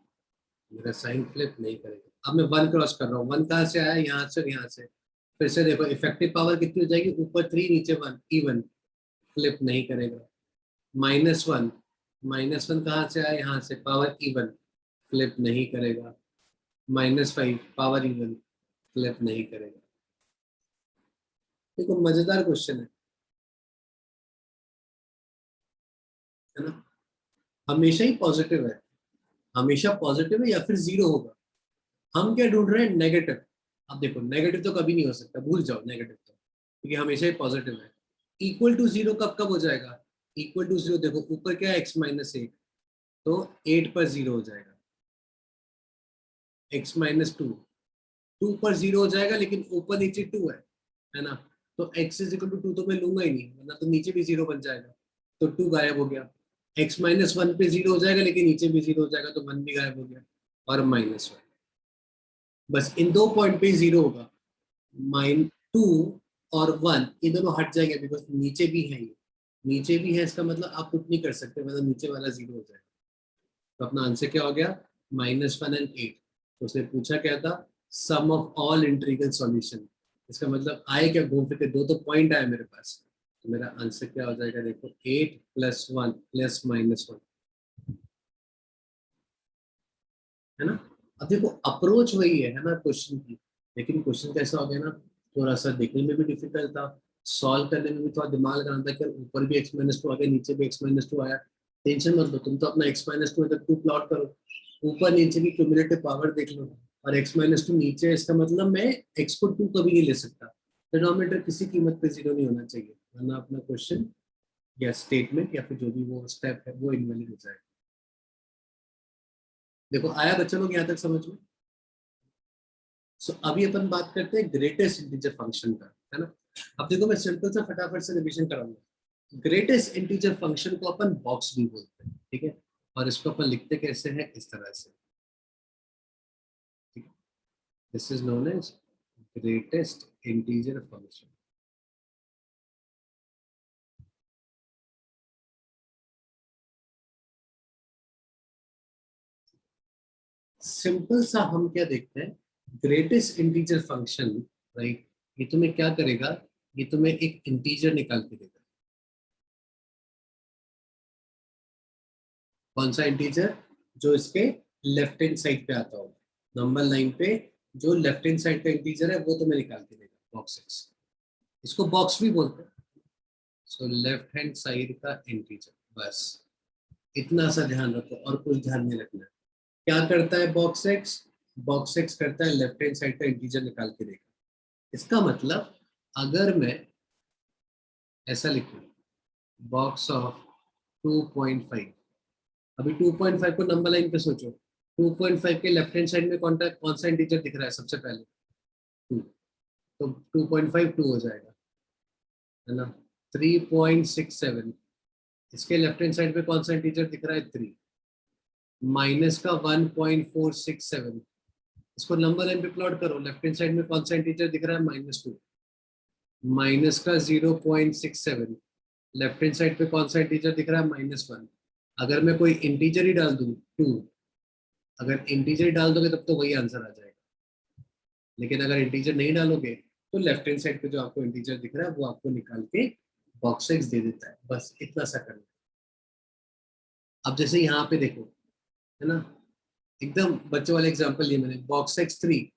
मेरा साइन फ्लिप नहीं करेगा। अब मैं 1 क्रॉस कर रहा हूँ, 1 कहाँ से आया, यहाँ से और यहाँ से। फिर से देखो इफेक्टिव पावर कितनी हो जाएगी, ऊपर 3 नीचे 1, इवन, फ्लिप नहीं करेगा। -1, -1 कहाँ से आया, यहाँ से, पावर इवन, फ्लिप नहीं करेगा। -5 पावर इवन, फ्लिप नहीं करेगा। देखो मजेदार क्वेश्चन है ना। हमेशा ही पॉजिटिव है, हमेशा पॉजिटिव है या फिर जीरो होगा। हम क्या ढूंढ रहे हैं, नेगेटिव। अब देखो नेगेटिव तो कभी नहीं हो सकता, भूल जाओ नेगेटिव तो, क्योंकि हमेशा ही पॉजिटिव है। इक्वल टू जीरो कब कब हो जाएगा, इक्वल टू जीरो देखो ऊपर क्या है, x-8, तो 8 पर जीरो हो जाएगा, x-2, 2 पर जीरो हो जाएगा, लेकिन ऊपर नीचे 2 है ना। तो x इज इक्वल टू 2 तो मैं लूंगा ही नहीं, वरना तो नीचे भी जीरो बन जाएगा, तो 2 गायब हो गया। x-1 पे जीरो हो जाएगा, लेकिन नीचे भी जीरो हो जाएगा, तो 1 भी गायब हो गया, और -1, बस इन दो पॉइंट पे जीरो होगा। -2 और 1 ये दोनों हट जाएंगे, बिकॉज नीचे भी है, ये नीचे भी है, इसका मतलब आप कुछ नहीं कर सकते, मतलब नीचे वाला जीरो हो जाएगा। तो अपना आंसर क्या हो गया, -1 एंड 8। तो उसने पूछा क्या था, सम ऑफ ऑल इंटीग्रल सॉल्यूशन। इसका मतलब आए क्या, घूम फिर के दो तो पॉइंट आए मेरे पास, तो मेरा आंसर क्या हो जाएगा, देखो 8 + 1 + -1, है ना। अब देखो अप्रोच वही है ना क्वेश्चन की, लेकिन क्वेश्चन कैसा हो गया ना, थोड़ा सा देखने में भी डिफिकल्ट था, सॉल्व करने में भी थोड़ा दिमाग लगाना था कि ऊपर भी x-2 आ गया, नीचे भी x-2 आया। टेंशन मत लो, तुम तो अपना x-2 इधर 2 प्लॉट करो, ऊपर नीचे की क्यूमुलेटिव पावर देख लो, और x-2 नीचे है, इसका मतलब मैं x को 2 कभी नहीं ले सकता। डिनोमिनेटर किसी कीमत पे जीरो नहीं होना चाहिए, वरना अपना क्वेश्चन या स्टेटमेंट या फिर जो भी वो स्टेप है वो इनवैलिड हो जाएगा। देखो आया बच्चों लोग यहाँ तक समझ में। सो अभी अपन बात करते हैं ग्रेटेस्ट इंटीजर फंक्शन का, है ना। अब देखो मैं सिंपल सा फटाफट से रिवीजन कराऊंगा। ग्रेटेस्ट इंटीजर फंक्शन को अपन बॉक्स भी बोलते हैं, ठीक है, और इसको अपन लिखते कैसे हैं, इस तरह से, ठीक है। This is known as greatest integer function. Simple सा हम क्या देखते हैं, ग्रेटेस्ट इंटीजर फंक्शन, राइट, ये तुम्हें क्या करेगा, ये तुम्हें एक इंटीजर निकाल के देगा। कौन सा इंटीजर, जो इसके लेफ्ट हैंड साइड पे आता हो, नंबर लाइन पे जो लेफ्ट हैंड साइड का इंटीजर है वो तुम्हें निकाल के देगा, बॉक्स एक्स। इसको बॉक्स भी बोलते हैं। सो लेफ्ट हैंड साइड का इंटीजर, बस इतना सा ध्यान रखो, और कुछ ध्यान नहीं रखना है। क्या करता है बॉक्स एक्स, बॉक्स एक्स करता है लेफ्ट हैंड साइड का इंटीजर निकाल के देगा। इसका मतलब अगर मैं ऐसा लिखूं, बॉक्स ऑफ 2.5, अभी 2.5 को नंबर लाइन पे सोचो, 2.5 के लेफ्ट हैंड साइड में कौन सा इंटीजर दिख रहा है सबसे पहले, 2, तो 2.5 2 हो जाएगा, है ना। 3.67, इसके लेफ्ट हैंड साइड पे कौन सा इंटीजर दिख रहा है, 3, माइनस का 1.467, इसको नंबर लाइन पे प्लॉट करो, लेफ्ट हैंड साइड में कौन सा इंटीजर दिख रहा है, -2, माइनस का 0.67, लेफ्ट हैंड साइड पे कौन सा इंटीजर दिख रहा है, -1। अगर मैं कोई इंटीजर ही डाल दूं 2, अगर इंटीजर डाल दोगे तब तो वही आंसर आ जाएगा, लेकिन अगर इंटीजर नहीं डालोगे तो लेफ्ट हैंड साइड पे जो आपको इंटीजर दिख रहा है वो आपको निकाल के बॉक्स एक्स दे देता है। बस इतना सा करना है। अब जैसे यहाँ पे देखो, है ना, एकदम बच्चों वाले एग्जांपल लिए मैंने, box x three.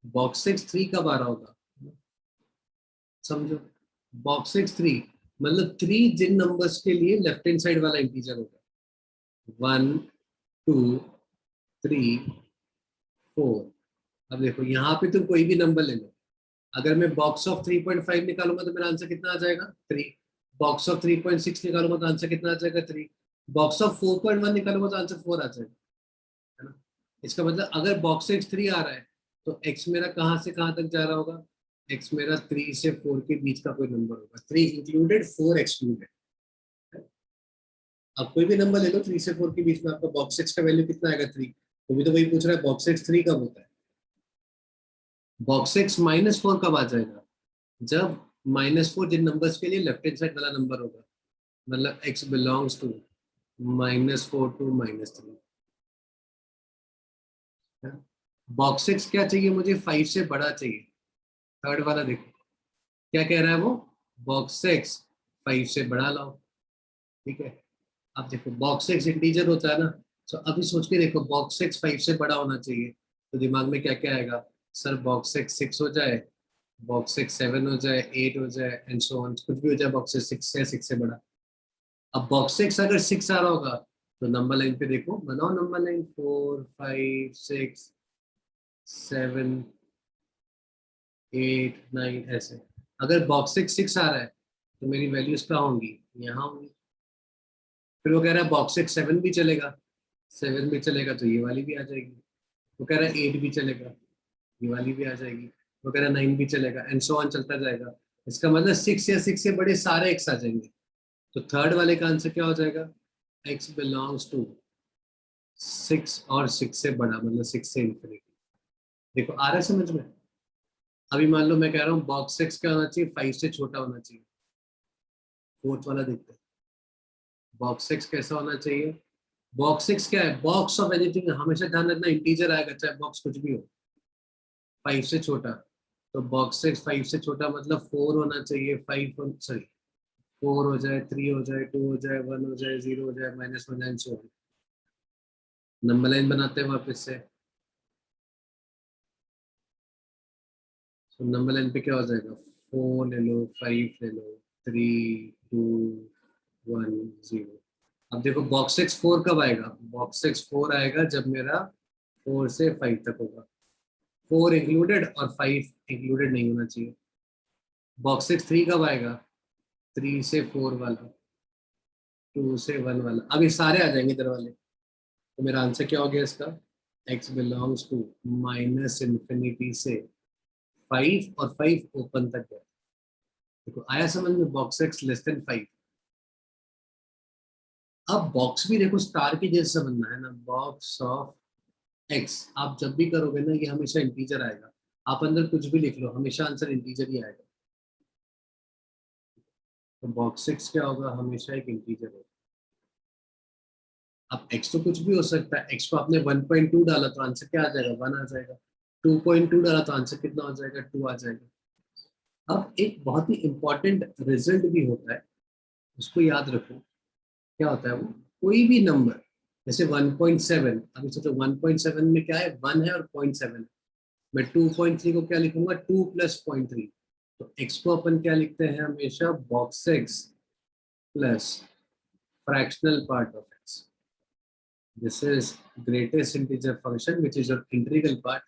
Box x three कब आ रहा होगा, समझो। बॉक्स एक्स थ्री मतलब थ्री जिन नंबर्स के लिए लेफ्ट हैंड साइड वाला इंटीजर होगा, 1 2 3 4। अब देखो यहाँ पे तुम कोई भी नंबर ले लो, अगर मैं बॉक्स ऑफ 3.5 निकालूंगा तो मेरा आंसर कितना आ जाएगा, 3। बॉक्स ऑफ 3.6 निकालूंगा तो आंसर कितना आ जाएगा, 3। बॉक्स ऑफ 4.1 निकालूंगा तो आंसर 4 आ जाएगा, है ना। इसका मतलब अगर बॉक्स एक्स 3 आ रहा है तो एक्स मेरा कहाँ से कहाँ तक जा रहा होगा, एक्स मेरा 3 से 4 के बीच का कोई नंबर होगा, 3 इंक्लूडेड 4 एक्सक्लूडेड। अब कोई भी नंबर ले लो 3 से 4 के बीच में, आपका बॉक्स एक्स का वैल्यू कितना आएगा, 3। तो भी तो वही पूछ रहा है बॉक्स एक्स 3 कब होता है। बॉक्स एक्स -4 कब आ जाएगा, जब -4 जिन नंबर्स के लिए लेफ्ट हैंड साइड वाला नंबर होगा, मतलब x belongs to -4 to -3। Box x क्या चाहिए मुझे, 5 से बड़ा चाहिए। थर्ड वाला देखो क्या कह रहा है वो, बॉक्स एक्स 5 से बड़ा लाओ, ठीक है। अब देखो बॉक्स एक्स इंटीजर होता है ना, तो अभी सोच के देखो बॉक्स एक्स 5 से बड़ा होना चाहिए, तो दिमाग में क्या क्या आएगा, सर बॉक्स एक्स 6 हो जाए, बॉक्स एक्स 7 हो जाए, 8 हो जाए एंड सो ऑन, कुछ भी हो जाए, बॉक्स एक्स 6 है, 6 से बड़ा। अब बॉक्स एक्स अगर 6 आ रहा होगा तो नंबर लाइन पे देखो, बनाओ नंबर लाइन, 4 5 6 7 8 9 ऐसे। अगर बॉक्स एक्स 6 आ रहा है तो मेरी वैल्यूज कहाँ होंगी, यहाँ होंगी। फिर वो कह रहा है बॉक्स एक्स 7 भी चलेगा, 7 भी चलेगा तो ये वाली भी आ जाएगी। वो कह रहा है 8 भी चलेगा, ये वाली भी आ जाएगी। वो कह रहा है 9 भी चलेगा एंड सो ऑन चलता जाएगा। इसका मतलब 6 या 6 से बड़े सारे एक्स आ जाएंगे। तो थर्ड वाले का आंसर क्या हो जाएगा, एक्स बिलोंग्स टू 6 और 6 से बड़ा, मतलब 6 से इंफिनिटी। देखो आ रहा है समझ में। अभी मान लो मैं कह रहा हूँ बॉक्स एक्स क्या होना चाहिए, 5 से छोटा होना चाहिए। फोर्थ वाला देखते हैं, बॉक्स एक्स कैसा होना चाहिए। बॉक्स एक्स क्या है, बॉक्स ऑफ एनीथिंग, हमेशा ध्यान रखना इंटीजर आएगा चाहे बॉक्स कुछ भी हो, 5 से छोटा। तो बॉक्स एक्स 5 से छोटा मतलब 4 होना चाहिए, 5 सॉरी 4 हो जाए, 3 हो जाए, 2 हो जाए, 1 हो जाए, 0 हो जाए, -1 and so on. Number line बनाते हैं वापस से। तो नंबर लाइन पे क्या हो जाएगा, 4 ले लो, 5 ले लो, 3 2 1 0। अब देखो बॉक्स एक्स 4 कब आएगा, बॉक्स एक्स 4 आएगा जब मेरा 4 से 5 तक होगा, 4 इंक्लूडेड और 5 इंक्लूडेड नहीं होना चाहिए। बॉक्स एक्स 3 कब आएगा, 3 से 4 वाला, 2 से 1 वाला, अब ये सारे आ जाएंगे इधर वाले। तो मेरा आंसर क्या हो गया इसका, x बिलोंग्स टू -इंफिनिटी से 5 और 5 ओपन तक गया। देखो आया समझ में, बॉक्स एक्स <5। अब बॉक्स भी देखो स्टार के जैसा बनना है ना, बॉक्स ऑफ एक्स आप जब भी करोगे ना ये हमेशा इंटीजर आएगा। आप अंदर कुछ भी लिख लो हमेशा आंसर इंटीजर ही आएगा। तो बॉक्स एक्स क्या होगा, हमेशा एक इंटीजर होगा। अब x तो कुछ भी हो सकता है, x को आपने 1.2 डाला तो आंसर क्या आ जाएगा, 1 आ जाएगा। 2.2 डाला तो आंसर कितना हो जाएगा, 2 आ जाएगा। अब एक बहुत ही इंपॉर्टेंट रिजल्ट भी होता है, उसको याद रखो। क्या होता है वो, कोई भी नंबर जैसे 1.7, अभी सोचो 1.7 में क्या है, 1 है और 0.7 है। मैं 2.3 को क्या लिखूंगा, 2 + 0.3। तो x को अपन क्या लिखते हैं हमेशा, box x plus fractional part of x. This is greatest integer function which is your integral part,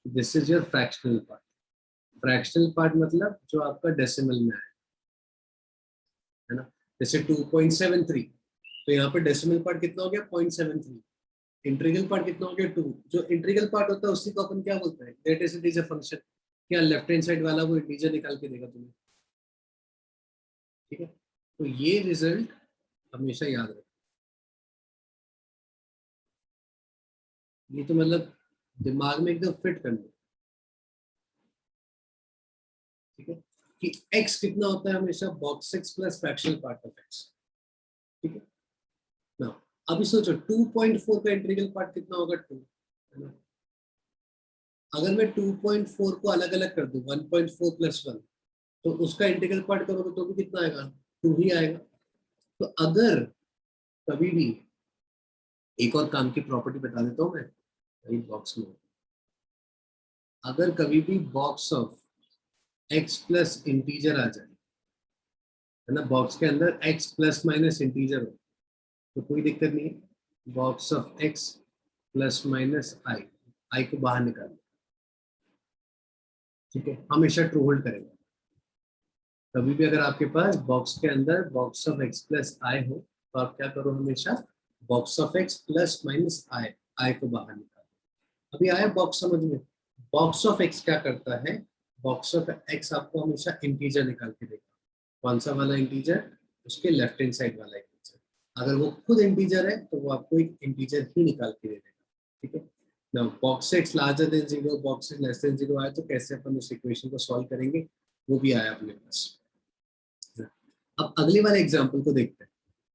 this is your fractional part. Fractional part मतलब जो आपका डेसिमल में है ना। जैसे 2.73, तो यहाँ पे डेसिमल पार्ट कितना हो गया, 0.73। इंटीग्रल पार्ट कितना हो गया, 2। जो इंटीग्रल पार्ट होता है उसी को अपन क्या बोलते हैं, ग्रेटेस्ट इंटीजर फंक्शन। क्या लेफ्ट हैंड साइड वाला वो इंटीजर निकाल के देगा तुम्हें, ठीक है। तो ये रिजल्ट हमेशा याद रखो, ये तो मतलब दिमाग में एकदम फिट कर लो, ठीक है। कि x कितना होता है हमेशा, box x plus fractional part of x, ठीक है ना। अभी सोचो 2.4 का इंटीग्रल पार्ट कितना होगा, 2। है ना। अगर मैं 2.4 को अलग अलग कर दूं 1.4 + 1, तो उसका इंटीग्रल पार्ट करोगे तो भी कितना आएगा, 2 ही आएगा। तो अगर कभी भी, एक और काम की प्रॉपर्टी बता देता हूँ मैं बॉक्स में, अगर कभी भी box of x plus integer आ जाए, है ना, बॉक्स के अंदर x प्लस माइनस इंटीजर हो, तो कोई दिक्कत नहीं है, box of x plus minus i को बाहर निकाल, ठीक है, हमेशा ट्रू होल्ड करेगा। कभी भी अगर आपके पास बॉक्स के अंदर box of x plus i हो, तो आप क्या करो, हमेशा box of x plus minus i को बाहर निकालो। अभी आया बॉक्स समझ में। बॉक्स ऑफ x क्या करता है, बॉक्स ऑफ x आपको हमेशा इंटीजर निकाल के देगा। कौन सा वाला इंटीजर, उसके लेफ्ट हैंड साइड वाला इंटीजर। अगर वो खुद इंटीजर है तो वो आपको एक इंटीजर ही निकाल के दे देगा, ठीक है ना। Box x larger than 0, box x less than 0 आए तो कैसे अपन उस इक्वेशन को सॉल्व करेंगे, वो भी आया अपने पास। अब अगले वाले एग्जाम्पल को देखते हैं।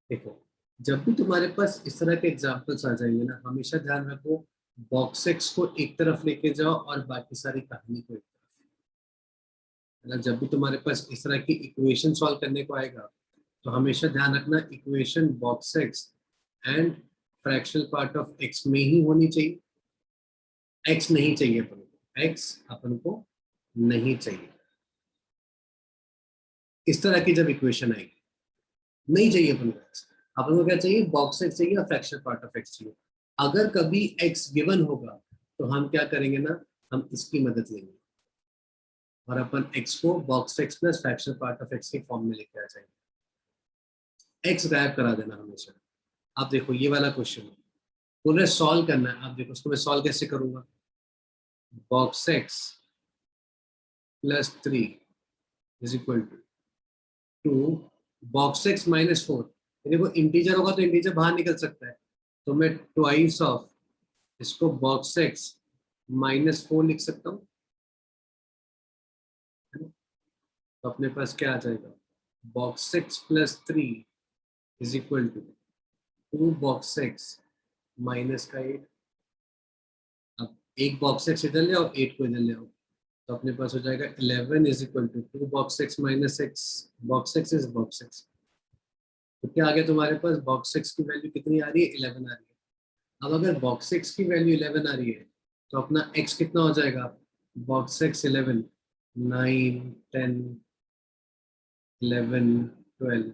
देखो, जब भी तुम्हारे पास इस तरह के एग्जाम्पल्स आ जाएंगे ना, हमेशा ध्यान रखो बॉक्स एक्स को एक तरफ लेके जाओ और बाकी सारी कहानी को एक तरफ, है ना। जब भी तुम्हारे पास इस तरह की इक्वेशन सॉल्व करने को आएगा, तो हमेशा ध्यान रखना equation box x and fractional part of x में ही होनी चाहिए। एक्स नहीं चाहिए अपन को, एक्स अपन को नहीं चाहिए। इस तरह की जब इक्वेशन आएगी, नहीं चाहिए अपन को, अपन को क्या चाहिए, बॉक्स एक्स चाहिए और फ्रैक्शनल पार्ट ऑफ एक्स चाहिए। अगर कभी एक्स गिवन होगा तो हम क्या करेंगे ना, हम इसकी मदद लेंगे और अपन एक्स को box x plus fractional part of x के फॉर्म में लेके आ जाएंगे। एक्स गायब करा देना हमेशा। आप देखो ये वाला क्वेश्चन है, बोल रहे सॉल्व करना है। आप देखो उसको मैं सॉल्व कैसे करूंगा, box x plus 3 is equal to box x minus 4। देखो इंटीजर होगा तो इंटीजर बाहर निकल सकता है, तो मैं ट्वाइस ऑफ इसको बॉक्स एक्स माइनस 4 लिख सकता हूँ, है ना। तो अपने पास क्या आ जाएगा, box x plus 3 is equal to 2 box x minus का 8। अब एक बॉक्स एक्स इधर ले आओ, 8 को इधर ले आओ, तो अपने पास हो जाएगा 11 is equal to 2 box x minus x, box x is box x. तो क्या आ गया तुम्हारे पास, बॉक्स एक्स की वैल्यू कितनी आ रही है, 11 आ रही है। अब अगर बॉक्स एक्स की वैल्यू 11 आ रही है, तो अपना एक्स कितना हो जाएगा, बॉक्स एक्स 11, 9, 10, 11, 12।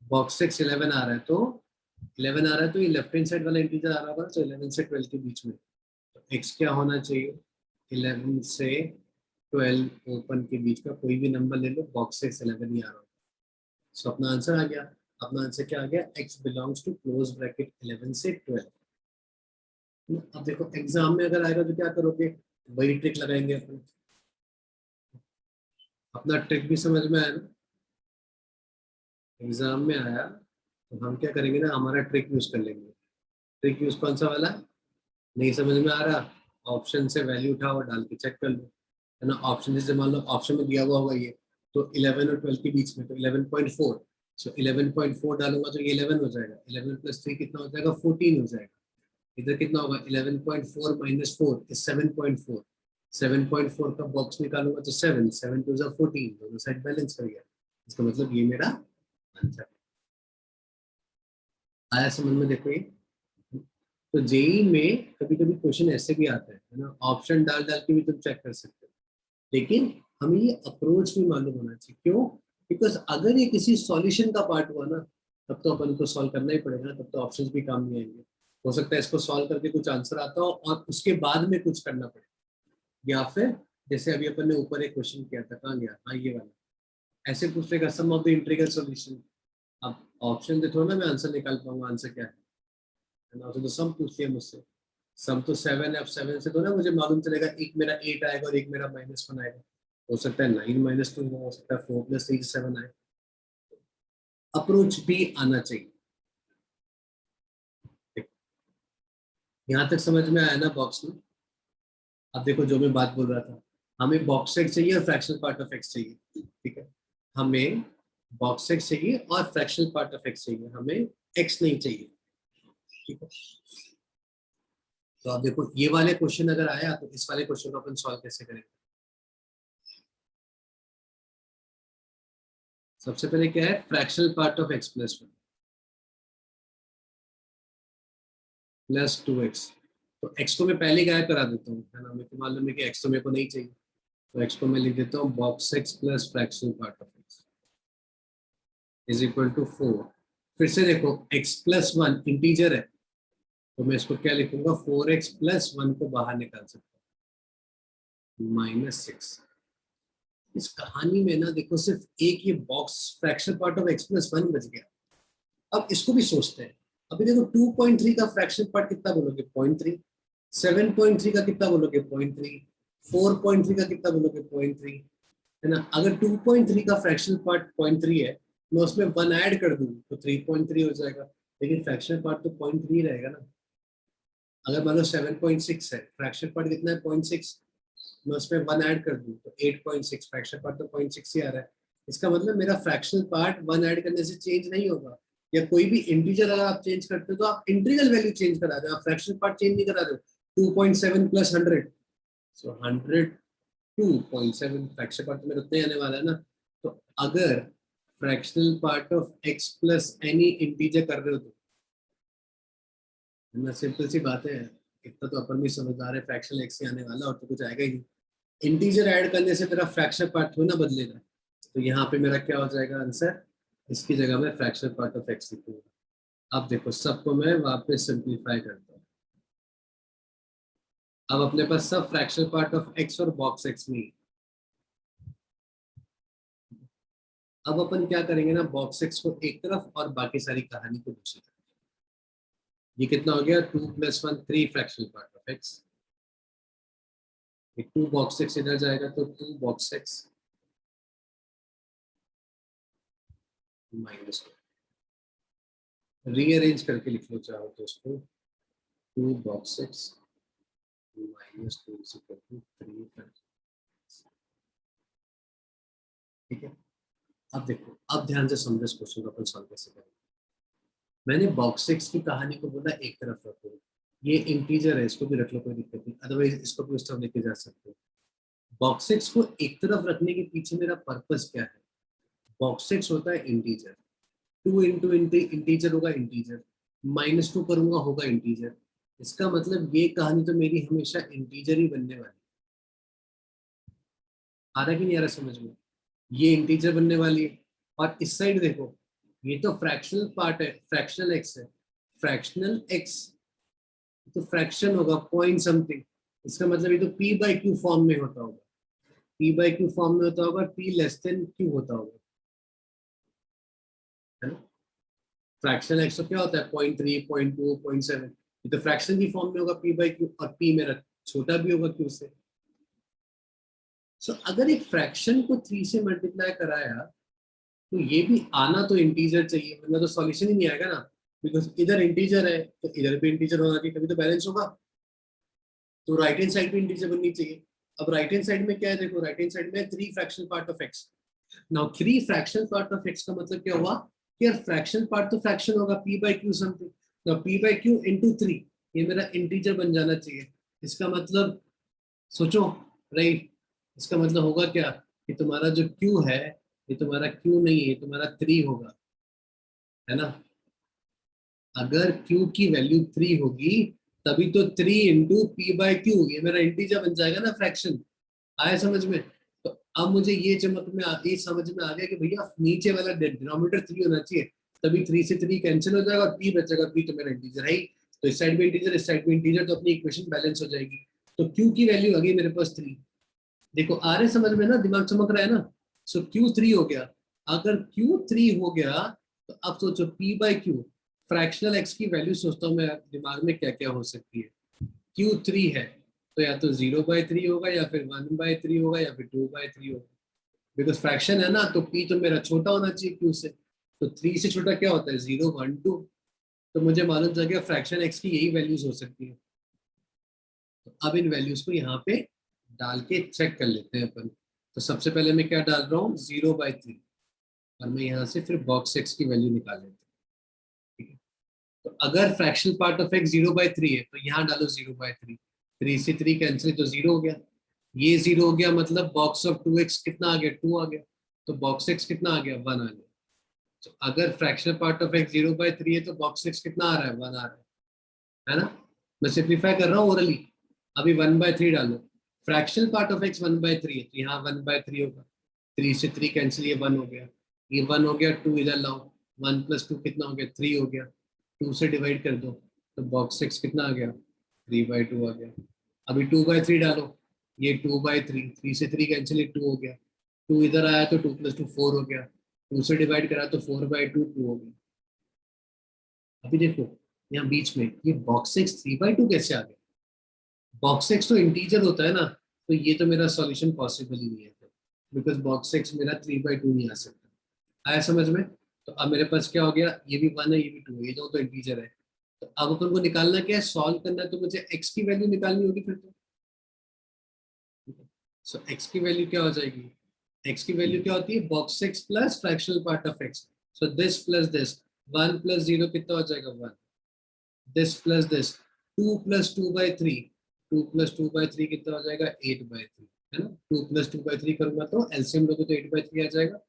बॉक्स एक्स 11 आ रहा है, तो 11 आ रहा है तो ये लेफ्ट हैंड साइड वाला इंटीजर आ रहा होगा, तो 11 से 12 के बीच में। तो एक्स क्या होना चाहिए, 11 से 12 ओपन के बीच का कोई भी नंबर ले लो, बॉक्स एक्स 11 ही आ रहा होगा। सो अपना आंसर आ गया। अपना आंसर क्या आ गया, x belongs to close bracket 11 से 12। अब देखो एग्जाम में अगर आएगा तो क्या करोगे, वही ट्रिक लगाएंगे अपन। अपना ट्रिक भी समझ में आया ना, एग्जाम में आया तो हम क्या करेंगे ना, हमारा ट्रिक यूज कर लेंगे। ट्रिक यूज कौन सा वाला, नहीं समझ में आ रहा, ऑप्शन से वैल्यू उठाओ और डाल के चेक कर लो, है ना। ऑप्शन जैसे मान लो ऑप्शन में दिया हुआ होगा ये, तो 11 और 12 के बीच में, तो 11.4। सो 11.4 डालूंगा तो ये 11 हो जाएगा, 11 प्लस 3 कितना हो जाएगा, 14 हो जाएगा। इधर कितना होगा, 11.4 माइनस 4 इज 7.4। 7.4 का बॉक्स निकालूंगा तो 7, 7 टू 14, दोनों साइड बैलेंस कर गया। इसका मतलब ये मेरा आंसर आया समझ में। देखो ये, तो जेई में कभी कभी क्वेश्चन ऐसे भी आता है ना, ऑप्शन डाल डाल के भी तुम चेक कर सकते हो, लेकिन हमें ये अप्रोच भी मालूम होना चाहिए। क्यों, बिकॉज अगर ये किसी सॉल्यूशन का पार्ट हुआ ना, तब तो अपन को सॉल्व करना ही पड़ेगा ना, तब तो ऑप्शंस भी काम नहीं आएंगे। हो सकता है इसको सॉल्व करके कुछ आंसर आता हो और उसके बाद में कुछ करना पड़े, या फिर जैसे अभी अपन ने ऊपर एक क्वेश्चन किया था, कहाँ गया, हाँ ये वाला, ऐसे पूछेगा सम ऑफ द इंटीग्रल सॉल्यूशन। अब ऑप्शन दे थोड़ा ना मैं आंसर निकाल पाऊंगा, आंसर क्या है ना, तो सम पूछ लिया मुझसे। सम तो 7 है, अब 7 से तो ना मुझे मालूम चलेगा एक मेरा 8 आएगा और एक मेरा -1 आएगा। हो सकता है 9 - 2 हो सकता है 4 + 3 7 आए। अप्रोच भी आना चाहिए। यहाँ तक समझ में आया ना बॉक्स में। अब देखो जो मैं बात बोल रहा था, हमें बॉक्स एक्स चाहिए और फ्रैक्शनल पार्ट ऑफ एक्स चाहिए, ठीक है। हमें बॉक्स एक्स चाहिए और फ्रैक्शनल पार्ट ऑफ एक्स चाहिए, हमें एक्स नहीं चाहिए, ठीक है। तो आप देखो ये वाले क्वेश्चन अगर आया तो इस वाले क्वेश्चन को अपन सॉल्व कैसे करेंगे। सबसे पहले क्या है, fractional part of x plus one plus two x. तो x को मैं पहले गायब करा देता हूँ, है ना, मेरे को मालूम है कि x तो मेरे को नहीं चाहिए, तो x को मैं लिख देता हूँ box x plus fractional part of x is equal to 4। फिर से देखो x प्लस वन इंटीजर है, तो मैं इसको क्या लिखूंगा, 4x प्लस वन को बाहर निकाल सकता हूँ, -6। इस कहानी में ना देखो सिर्फ एक ये box fractional part of x plus one बच गया। अब इसको भी सोचते हैं। अभी देखो 2.3 का फ्रैक्शनल पार्ट कितना बोलोगे, 0.3। 7.3 का कितना बोलोगे, 0.3। 4.3 का कितना बोलोगे, 0.3, है ना। अगर 2.3 का फ्रैक्शनल पार्ट 0.3 है, मैं उसमें 1 ऐड कर दूं तो 3.3 हो जाएगा, लेकिन फ्रैक्शनल पार्ट तो 0.3 रहेगा ना। अगर मान लो 7.6 है, फ्रैक्शनल पार्ट कितना है, 0.6, मैं उसमें 1 ऐड कर दूं तो 8.6, फ्रैक्शनल पार्ट तो 0.6 ही आ रहा है। इसका मतलब मेरा फ्रैक्शनल पार्ट 1 ऐड करने से चेंज नहीं होगा। या कोई भी इंटीजर अगर आप चेंज करते हो तो आप इंटीग्रल वैल्यू चेंज करा रहे हो, आप फ्रैक्शनल पार्ट चेंज नहीं करा रहे हो। 2.7 प्लस 100, सो 102.7, फ्रैक्शनल पार्ट तो मेरा उतना ही आने वाला है ना। तो अगर fractional part of x plus any integer कर रहे हो तो ना, सिंपल सी बात है, इतना तो अपन भी समझदार है, फ्रैक्शनल x ही आने वाला और तो कुछ आएगा ही नहीं। इंटीजर ऐड करने से मेरा फ्रैक्शनल पार्ट थोड़ा ना बदलेगा। तो यहाँ पे मेरा क्या हो जाएगा आंसर, इसकी जगह में फ्रैक्शनल पार्ट ऑफ x लिखूंगा। अब देखो सबको मैं वापस सिंप्लीफाई करता हूँ। अब अपने पास सब फ्रैक्शनल पार्ट ऑफ x और बॉक्स x में ही। अब अपन क्या करेंगे ना, बॉक्स x को एक तरफ और बाकी सारी कहानी को दूसरी तरफ। ये कितना हो गया, 2 + 1 3 fractional part of x। 2 box x इधर जाएगा तो 2 बॉक्स x -2। रीअरेंज करके लिख लो चाहो तो उसको, 2 box x -2 is equal to 3। ठीक है। अब देखो, अब ध्यान से समझो इस क्वेश्चन को अपन सॉल्व कैसे करेंगे। मैंने बॉक्स एक्स की कहानी को बोला एक तरफ रखो, ये इंटीजर है, इसको भी रख लो, कोई दिक्कत नहीं, अदरवाइज इसको भी उस तरफ लेके जा सकते हो। बॉक्स एक्स को एक तरफ रखने के पीछे मेरा पर्पस क्या है, बॉक्स एक्स होता है इंटीजर, 2 इंटू इंटीजर होगा इंटीजर, -2 करूंगा होगा इंटीजर। इसका मतलब ये कहानी तो मेरी हमेशा इंटीजर ही बनने वाली। आ रहा कि नहीं आ रहा समझ में, ये इंटीजर बनने वाली है। और इस साइड देखो, ये तो फ्रैक्शनल पार्ट है, फ्रैक्शनल एक्स है, फ्रैक्शनल एक्स तो फ्रैक्शन होगा पॉइंट समथिंग। इसका मतलब ये तो पी बाई क्यू फॉर्म में होता होगा, पी बाई क्यू फॉर्म में होता होगा, पी लेस देन क्यू होता होगा, है ना। फ्रैक्शनल एक्स तो क्या होता है, 0.3 0.2 0.7, ये तो फ्रैक्शन की फॉर्म में होगा पी बाई क्यू, और पी मेरा छोटा भी होगा क्यू से। सो अगर एक फ्रैक्शन को 3 से मल्टीप्लाई कराया तो ये भी आना तो इंटीजर चाहिए, वरना तो सॉल्यूशन ही नहीं आएगा ना। बिकॉज इधर इंटीजर है तो इधर भी इंटीजर होना चाहिए, तभी तो बैलेंस होगा। तो राइट हैंड साइड भी इंटीजर बननी चाहिए। अब राइट हैंड साइड में क्या है, देखो राइट हैंड साइड में 3 fractional part of x. Now 3 fractional part of x का मतलब क्या हुआ कि यार फ्रैक्शनल पार्ट तो फ्रैक्शन होगा, P by Q something. Now P by Q into 3, ये मेरा इंटीजर बन जाना चाहिए। इसका मतलब सोचो, राइट, इसका मतलब होगा क्या कि तुम्हारा जो क्यू है, ये तुम्हारा क्यू नहीं है, ये तुम्हारा 3 होगा, है ना। अगर q की वैल्यू 3 होगी तभी तो 3 इंटू पी बाई क्यू, ये मेरा इंटीजर बन जाएगा ना, फ्रैक्शन। आया समझ में। तो अब मुझे ये ये समझ में आ गया कि भैया नीचे वाला डिनोमिनेटर 3 होना चाहिए, तभी 3 से 3 कैंसिल हो जाएगा और p बचेगा, p तो मेरा इंटीजर है ही। तो इस साइड में इंटीजर, इस साइड में इंटीजर, तो अपनी इक्वेशन बैलेंस हो जाएगी। तो q की वैल्यू आ गई मेरे पास 3। देखो आ रहे समझ में ना, दिमाग चमक रहा है ना। सो Q3 हो गया। अगर Q3 हो गया तो अब सोचो P by Q, fractional x की वैल्यू सोचता हूँ मैं दिमाग में क्या क्या हो सकती है। Q3 है तो या तो 0/3 होगा, या फिर 1/3 होगा, या फिर 2/3 होगा। बिकॉज फ्रैक्शन है ना, तो P तो मेरा छोटा होना चाहिए Q से। तो 3 से छोटा क्या होता है, 0 1 2। तो मुझे मालूम चल गया फ्रैक्शन x की यही वैल्यूज हो सकती है। तो अब इन वैल्यूज को यहाँ पे डाल के चेक कर लेते हैं अपन। तो सबसे पहले मैं क्या डाल रहा हूँ, 0/3, और मैं यहाँ से फिर बॉक्स एक्स की वैल्यू निकाल लेता हूँ। ठीक है। तो अगर फ्रैक्शनल पार्ट ऑफ x 0/3 है तो यहाँ डालो 0/3, 3 से 3 कैंसिल तो 0 हो गया, ये 0 हो गया, मतलब बॉक्स ऑफ 2x कितना आ गया, 2 आ गया, तो बॉक्स x कितना आ गया, 1 आ गया। तो अगर फ्रैक्शनल पार्ट ऑफ x 0/3 है तो बॉक्स x कितना आ रहा है, 1 आ रहा है ना। मैं सिंप्लीफाई कर रहा हूँ ओरली। अभी 1/3 डालो, फ्रैक्शनल पार्ट ऑफ x 1/3 है तो यहाँ 1/3 होगा, 3 से 3 कैंसिल, ये 1 हो गया, ये 1 हो गया, 2 इधर लाओ, 1 + 2 कितना हो गया, 3 हो गया, 2 से डिवाइड कर दो तो बॉक्स x कितना आ गया, 3/2 आ गया। अभी 2/3 डालो, ये 2/3, 3 से 3 कैंसिल, ये 2 हो गया, 2 इधर आया तो 2 + 2 4 हो गया, 2 से डिवाइड करा तो 4/2 2 हो गया। अभी देखो यहाँ बीच में ये बॉक्स एक्स 3/2 कैसे आ गया, बॉक्स एक्स तो इंटीजर होता है ना, तो ये तो मेरा सॉल्यूशन पॉसिबल ही नहीं है, बिकॉज बॉक्स एक्स मेरा 3/2 नहीं आ सकता। आया समझ में। तो अब मेरे पास क्या हो गया, ये भी 1 है, ये भी 2 है, ये दो तो इंटीजर है। तो अब अपन को निकालना क्या है, सॉल्व करना है, तो मुझे एक्स की वैल्यू निकालनी होगी फिर तो। सो एक्स की वैल्यू क्या हो जाएगी, एक्स की वैल्यू क्या होती है, box x plus fractional part of x, so this plus this, 1 + 0 कितना हो जाएगा, 1, दिस प्लस दिस, 2 + 2/3, 2 + 2/3 कितना हो जाएगा, 8/3, है ना। 2 + 2/3 करूंगा तो एलसीएम लोगे तो 8/3 आ जाएगा।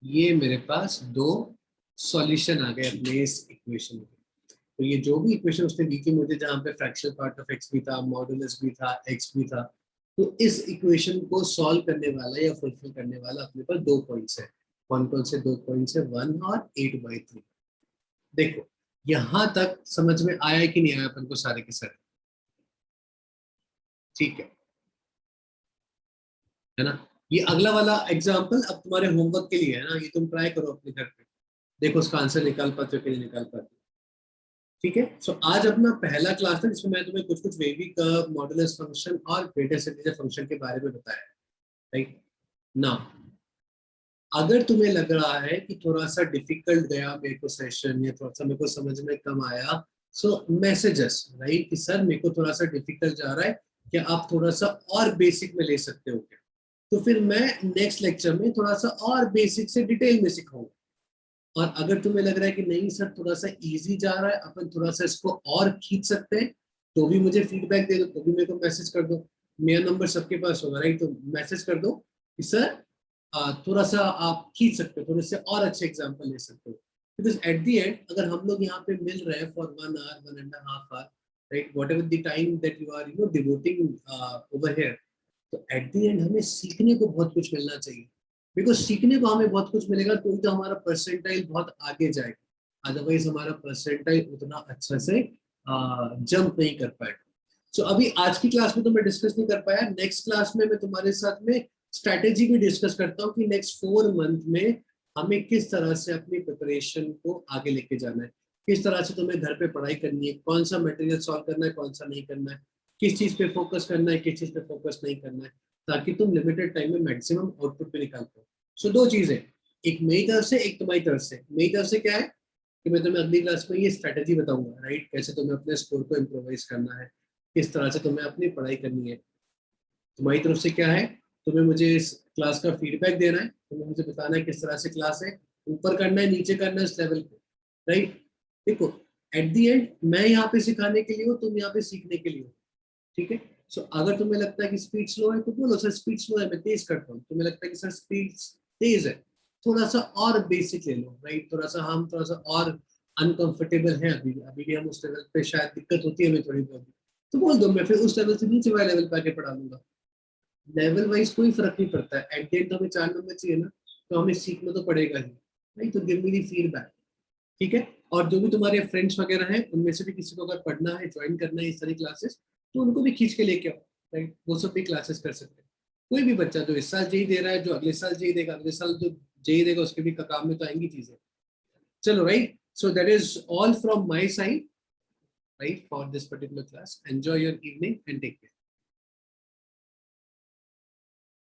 ये मेरे पास दो सॉल्यूशन आ गए अपने इस इक्वेशन के। तो ये जो भी इक्वेशन उसने दी थी मुझे, जहाँ पे फ्रैक्शनल पार्ट ऑफ एक्स भी था, मॉडुलस भी था, एक्स भी था, तो इस इक्वेशन को सॉल्व करने वाला या फुलफिल करने वाला अपने पास 2 पॉइंट्स है। कौन कौन से 2 पॉइंट्स है, 1 और 8/3। देखो यहां तक समझ में आया कि नहीं आया अपन को सारे के सारे, ठीक है ना। ये अगला वाला एग्जाम्पल अब तुम्हारे होमवर्क के लिए है ना, ये तुम ट्राई करो अपने घर पे, देखो उसका आंसर निकाल पाते हो कि नहीं निकाल पाते। ठीक है, सो आज अपना पहला क्लास था जिसमें मैं तुम्हें कुछ कुछ वेवी कर्व, मॉडुलस फंक्शन और ग्रेटेस्ट इंटीजर फंक्शन के बारे में बताया, राइट ना। अगर तुम्हें लग रहा है कि थोड़ा सा डिफिकल्ट गया मेरे को सेशन, या थोड़ा सा मेरे को समझ में कम आया, सो मैसेजेस राइट कि सर मेरे को थोड़ा सा डिफिकल्ट जा रहा है, क्या आप थोड़ा सा और बेसिक में ले सकते हो क्या, तो फिर मैं नेक्स्ट लेक्चर में थोड़ा सा और बेसिक से डिटेल में सिखाऊंगा। और अगर तुम्हें लग रहा है कि नहीं सर थोड़ा सा इजी जा रहा है, अपन थोड़ा सा इसको और खींच सकते हैं, तो भी मुझे फीडबैक दे दो, तो भी मेरे को मैसेज कर दो। मेरा नंबर सबके पास होगा राइट, तो मैसेज कर दो कि सर थोड़ा सा आप खींच सकते हो, थोड़े से और अच्छे एग्जाम्पल ले सकते हो। बिकॉज एट दी एंड अगर हम लोग यहाँ पे मिल रहे हैं for 1 hour 1.5 hour, right, whatever the time that you are devoting over here, तो एट दी एंड हमें सीखने को बहुत कुछ मिलना चाहिए। बिकॉज सीखने को हमें बहुत कुछ मिलेगा तो हमारा परसेंटाइल बहुत आगे जाएगा, अदरवाइज हमारा परसेंटाइल उतना अच्छा से जंप नहीं कर पाएगा। सो अभी आज की क्लास में तो मैं डिस्कस नहीं कर पाया, नेक्स्ट क्लास में मैं तुम्हारे साथ में स्ट्रैटेजी भी डिस्कस करता हूँ कि नेक्स्ट 4 मंथ में हमें किस तरह से अपनी प्रिपरेशन को आगे लेके जाना है, किस तरह से तुम्हें घर पे पढ़ाई करनी है, कौन सा मटेरियल सॉल्व करना है, कौन सा नहीं करना है, किस चीज पे फोकस करना है, किस चीज पे फोकस नहीं करना है, ताकि तुम लिमिटेड टाइम में मैक्सिमम आउटपुट पे निकाल पाओ। सो 2 चीजें, एक मेरी तरफ से, एक तुम्हारी तरफ से। मेरी तरफ से क्या है कि मैं तुम्हें अगली क्लास में ये स्ट्रैटेजी बताऊंगा, राइट, कैसे तुम्हें अपने स्कोर को इम्प्रोवाइज करना है, किस तरह से तुम्हें अपनी पढ़ाई करनी है। तुम्हारी तरफ से क्या है, तुम्हें मुझे इस क्लास का फीडबैक देना है, तुम्हें मुझे बताना है किस तरह से क्लास है, ऊपर करना है, नीचे करना है, इस लेवल पे, राइट। देखो एट दी एंड मैं यहाँ पे सिखाने के लिए हूँ, तुम यहाँ पे सीखने के लिए हो, ठीक है। सो अगर तुम्हें लगता है कि स्पीड स्लो है तो बोलो सर स्पीड स्लो है, मैं तेज करता हूँ। तुम्हें लगता है कि सर स्पीड तेज है, थोड़ा सा और बेसिक ले लो, राइट, थोड़ा सा हम थोड़ा सा और अनकंफर्टेबल है, अभी अभी भी हम उस लेवल पे शायद दिक्कत होती है हमें थोड़ी बहुत, तो बोल दो, मैं फिर उस लेवल से नीचे वाले लेवल पे आके पढ़ा लूंगा। लेवल वाइज कोई फर्क नहीं पड़ता है, एट द एंड तो हमें 4 नंबर चाहिए ना, तो हमें सीखना तो पड़ेगा ही, नहीं तो गिव मी दी फीडबैक, ठीक है। और जो भी तुम्हारे फ्रेंड्स वगैरह हैं उनमें से भी किसी को अगर पढ़ना है, ज्वाइन करना है इस सारी क्लासेस, तो उनको भी खींच के लेके आओ, राइट, वो सब भी क्लासेस कर सकते हैं। कोई भी बच्चा जो इस साल जेई दे रहा है, जो अगले साल जेई देगा, अगले साल जो जेई देगा उसके भी काम में तो आएंगी चीजें। चलो right, so that is all from my side, right, for this particular class. Enjoy your evening and take care.